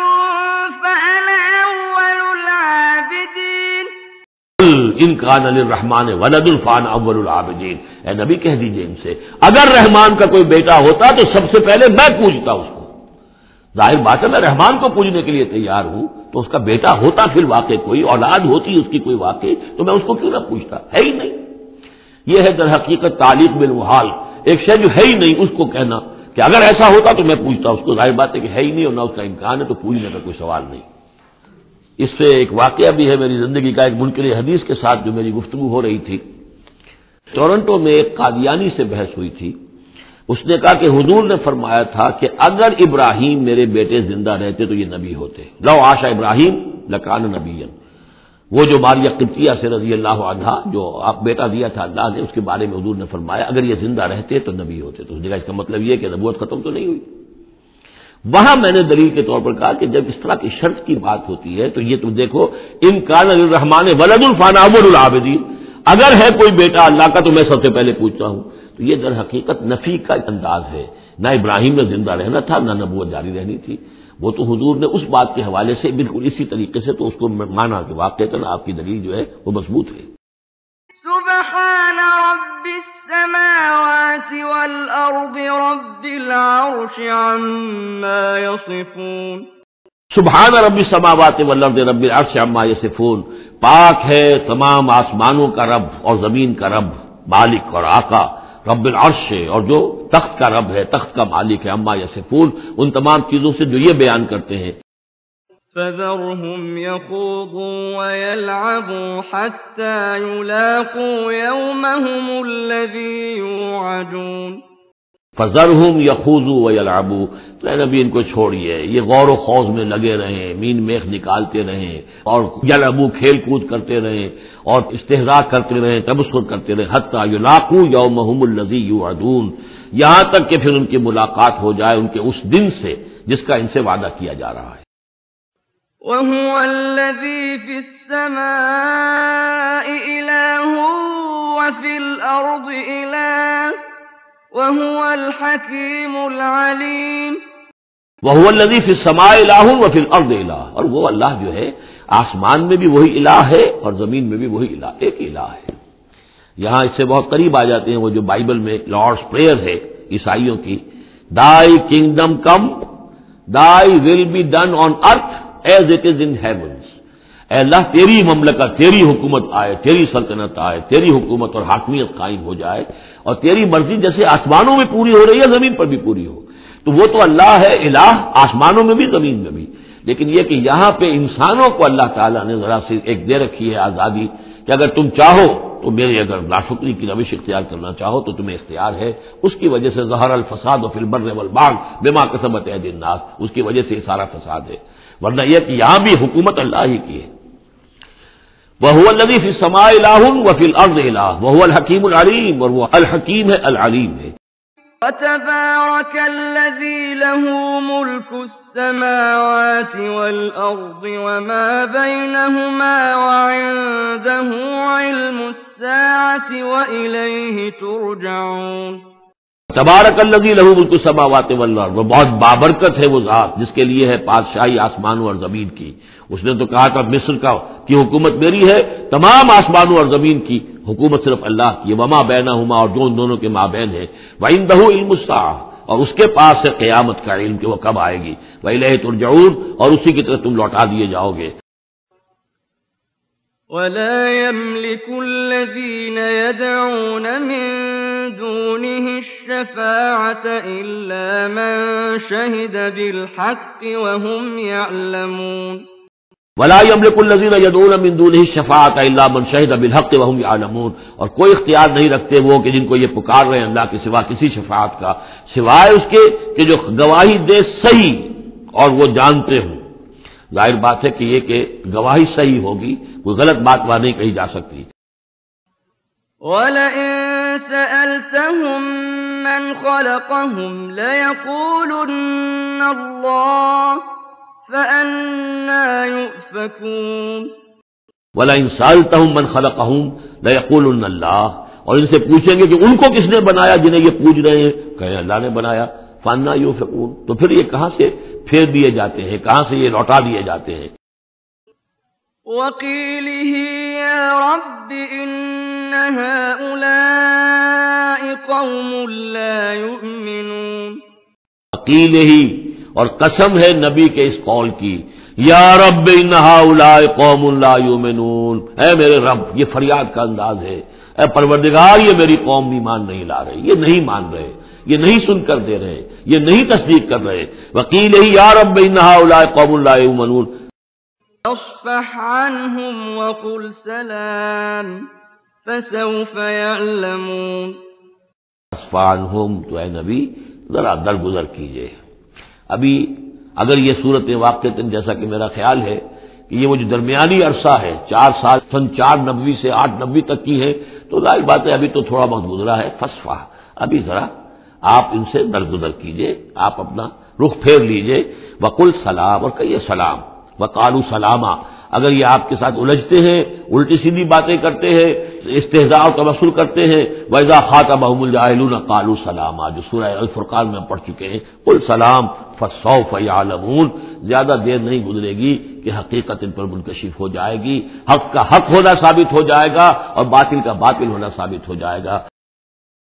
فأنا أول العابدين ان کان للرحمن ولد فانا اول العابدین، اے نبی کہہ دیجئے ان سے اگر رحمان کا کوئی بیٹا ہوتا تو سب سے پہلے میں پوجتا اس کو، ظاہر بات ہے میں رحمان کو پوجنے کے لیے تیار ہوں، تو اس کا بیٹا ہوتا پھر واقع کوئی اولاد ہوتی اس کی کوئی واقع، تو میں اس کو کیوں نہ پوچھتا؟ ہے ہی نہیں۔ یہ ہے در حقیقت تعلیق بالمحال، ایک شے جو ہے ہی نہیں اس کو کہنا کہ اگر ایسا ہوتا تو میں پوچھتا، اس کو ظاہر بات ہے کہ ہے ہی نہیں اور نہ اس کا امکان ہے، تو پوچھنے کا کوئی سوال نہیں۔ اس سے ایک واقعہ بھی ہے میری زندگی کا، ایک منکر حدیث کے ساتھ جو میری گفتگو ہو رہی تھی، ٹورنٹو میں ایک قادیانی سے بحث ہوئی تھی۔ اس نے کہا کہ حضور نے فرمایا تھا کہ اگر ابراہیم میرے بیٹے زندہ رہتے تو یہ نبی ہوتے، لو عاش ابراہیم لکان نبیا۔ وہ جو ماریہ قبطیہ سے رضی اللہ عنہا جو آپ بیٹا دیا تھا اللہ نے، اس کے بارے میں حضور نے فرمایا اگر یہ زندہ رہتے تو نبی ہوتے۔ تو اس نے کہا اس کا مطلب یہ کہ نبوت ختم تو نہیں ہوئی۔ وہاں میں نے دلیل کے طور پر کہا کہ جب اس طرح کی شرط کی بات ہوتی ہے تو یہ تم دیکھو، ان کان للرحمن ولد فانا اول العابدین، اگر ہے کوئی بیٹا اللہ کا تو میں سب سے پہلے پوچھتا ہوں۔ تو یہ در حقیقت نفی کا انداز ہے، نہ ابراہیم نے زندہ رہنا تھا نہ نبوت جاری رہنی تھی۔ وہ تو حضور نے اس بات کے حوالے سے بالکل اسی طریقے سے تو اس کو مانا کہ واقعتاً آپ کی دلیل جو ہے وہ مضبوط ہے۔ سبحان رب السماوات والأرض رب العرش عما يصفون۔ سبحان رب السماوات والارض رب العرش عما یصفون، پاک ہے تمام آسمانوں کا رب اور زمین کا رب، مالک اور آقا، رب العرش ہے اور جو تخت کا رب ہے، تخت کا مالک ہے، عما یصفون، ان تمام چیزوں سے جو یہ بیان کرتے ہیں۔ فذرهم يخوضوا ويلعبوا حتى يلاقوا يومهم الذي يوعدون۔ فذرهم يخوضوا ويلعبوا، تو اے نبی ان کو چھوڑیے، یہ غور و خوض میں لگے رہیں، مین میخ نکالتے رہیں اور یلعبوا کھیل کود کرتے رہیں اور استہزاء کرتے رہیں، تبصر کرتے رہیں، حتی یلاقوا یومهم الذی یوعدون، یہاں تک کہ پھر ان کی ملاقات ہو جائے ان کے اس دن سے جس کا ان سے وعدہ کیا جا رہا ہے۔ وَهُوَ الَّذِي فِي السَّمَاءِ إِلَٰهٌ وَفِي الْأَرْضِ إِلَٰهٌ وَهُوَ الْحَكِيمُ الْعَلِيمُ۔ وَهُوَ الَّذِي فِي السَّمَاءِ إِلَٰهٌ وَفِي الْأَرْضِ إِلَٰهٌ، اور وہ اللہ جو ہے آسمان میں بھی وہی الہ ہے اور زمین میں بھی وہی الہ، ایک الہ ہے۔ یہاں اس سے بہت قریب آ جاتے ہیں وہ جو بائبل میں لارڈس پریئر ہے عیسائیوں کی، Thy kingdom come, Thy will be done on earth as it is in heavens۔ اے اللہ تیری مملکت، تیری حکومت آئے، تیری سلطنت آئے، تیری حکومت اور حاکمیت قائم ہو جائے اور تیری مرضی جیسے آسمانوں میں پوری ہو رہی ہے زمین پر بھی پوری ہو۔ تو وہ تو اللہ ہے الہ، آسمانوں میں بھی زمین میں بھی، لیکن یہ کہ یہاں پہ انسانوں کو اللہ تعالیٰ نے ذرا سی ایک دے رکھی ہے آزادی کہ اگر تم چاہو تو میری اگر ناشکری کی روش اختیار کرنا چاہو تو تمہیں اختیار ہے۔ اس کی وجہ سے ظہر الفساد فی البر والبحر بما کسبت ایدی الناس، اس کی وجہ سے یہ سارا فساد ہے، ورنہ یہ کہ یہاں بھی حکومت اللہ ہی کی ہے۔ وَهُوَ الَّذِي فِي السَّمَاءِ إِلَٰهٌ وَفِي الْأَرْضِ إِلَٰهٌ وَهُوَ الْحَكِيمُ الْعَلِيمُ، اور وہ الحکیم ہے العلیم ہے۔ وَتَبَارَكَ الَّذِي لَهُ مُلْكُ السَّمَاوَاتِ وَالْأَرْضِ وَمَا بَيْنَهُمَا وَعِندَهُ عِلْمُ السَّاعَةِ وَإِلَيْهِ تُرْجَعُونَ۔ تبارک الذی لہ ملک السماوات والارض، وہ بہت بابرکت ہے وہ ذات جس کے لیے ہے بادشاہی آسمانوں اور زمین کی۔ اس نے تو کہا تھا مصر کی حکومت میری ہے، تمام آسمانوں اور زمین کی حکومت صرف اللہ کی، وما بینہما، اور جو ان دونوں کے مابین ہے، وعندہ علم الساعہ، اور اس کے پاس ہے قیامت کا علم کہ وہ کب آئے گی، وإلیہ ترجعون، اور اسی کی طرف تم لوٹا دیے جاؤ گے۔ وَلَا يَمْلِكُ الَّذِينَ يَدْعُونَ مِن دُونِهِ الشَّفَاعَةَ إِلَّا مَن شَهِدَ بِالْحَقِّ وَهُمْ يَعْلَمُونَ۔ وَلَا يَمْلِكُ الَّذِينَ يَدْعُونَ مِن دُونِهِ الشَّفَاعَةَ إِلَّا مَن شَهِدَ بِالْحَقِّ وَهُمْ يَعْلَمُونَ، اور کوئی اختیار نہیں رکھتے وہ کہ جن کو یہ پکار رہے ہیں اللہ کے سوا کسی شفاعت کا، سوائے اس کے کہ جو گواہی دے صحیح اور وہ جانتے ہوں۔ ظاہر بات ہے کہ یہ کہ گواہی صحیح ہوگی، کوئی غلط بات وہاں نہیں کہی جا سکتی۔ وَلَئِن سَأَلْتَهُم مَّنْ خَلَقَهُمْ لَيَقُولُنَّ اللَّهُ فَأَنَّىٰ يُؤْفَكُونَ۔ وَلَئِن سَأَلْتَهُم مَّنْ خَلَقَهُمْ لَيَقُولُنَّ اللَّهُ، اور ان سے پوچھیں گے کہ ان کو کس نے بنایا جنہیں یہ پوچھ رہے ہیں، کہیں اللہ نے بنایا، فَأَنَّىٰ يُؤْفَكُونَ، تو پھر یہ کہاں سے پھیر دیے جاتے ہیں، کہاں سے یہ لوٹا دیے جاتے ہیں۔ وَقِيلِهِ يَا رَبِّ إِنَّ هَٰؤُلَاءِ قَوْمٌ لَّا يُؤْمِنُونَ۔ وقیل ہی، اور قسم ہے نبی کے اس قول کی، یا رب ان ہؤلاء قوم لا یؤمنون، اے میرے رب، یہ فریاد کا انداز ہے، اے پروردگار یہ میری قوم ایمان نہیں لا رہے، یہ نہیں مان رہے، یہ نہیں سن کر دے رہے، یہ نہیں تصدیق کر رہے۔ وقیل ہی یا رب ان ہؤلاء قوم لا یؤمنون فاصفح عنهم وقل سلام فسوف يعلمون۔ عنہم، تو اے نبی ذرا درگزر کیجئے۔ ابھی اگر یہ صورت واقعتاً جیسا کہ میرا خیال ہے کہ یہ وہ جو درمیانی عرصہ ہے 4 سال سن 490 سے 890 تک کی ہے، تو ظاہر بات ہے ابھی تو تھوڑا وقت گزرا ہے، فصفا، ابھی ذرا آپ ان سے درگزر کیجئے، آپ اپنا رخ پھیر لیجئے، وقل سلام، اور کہیے سلام، وقالوا سلاما۔ اگر یہ آپ کے ساتھ الجھتے ہیں، الٹی سیدھی باتیں کرتے ہیں، استہزاء و تبسل کرتے ہیں، وَإِذَا خَاطَبَهُمُ الْجَاهِلُونَ قَالُوا سَلَامًا، جو سورہ الفرقان میں ہم پڑھ چکے ہیں، قل سلام فَسَوْفَ يَعْلَمُونَ۔ زیادہ دیر نہیں گزرے گی کہ حقیقت ان پر منکشف ہو جائے گی، حق کا حق ہونا ثابت ہو جائے گا اور باطل کا باطل ہونا ثابت ہو جائے گا۔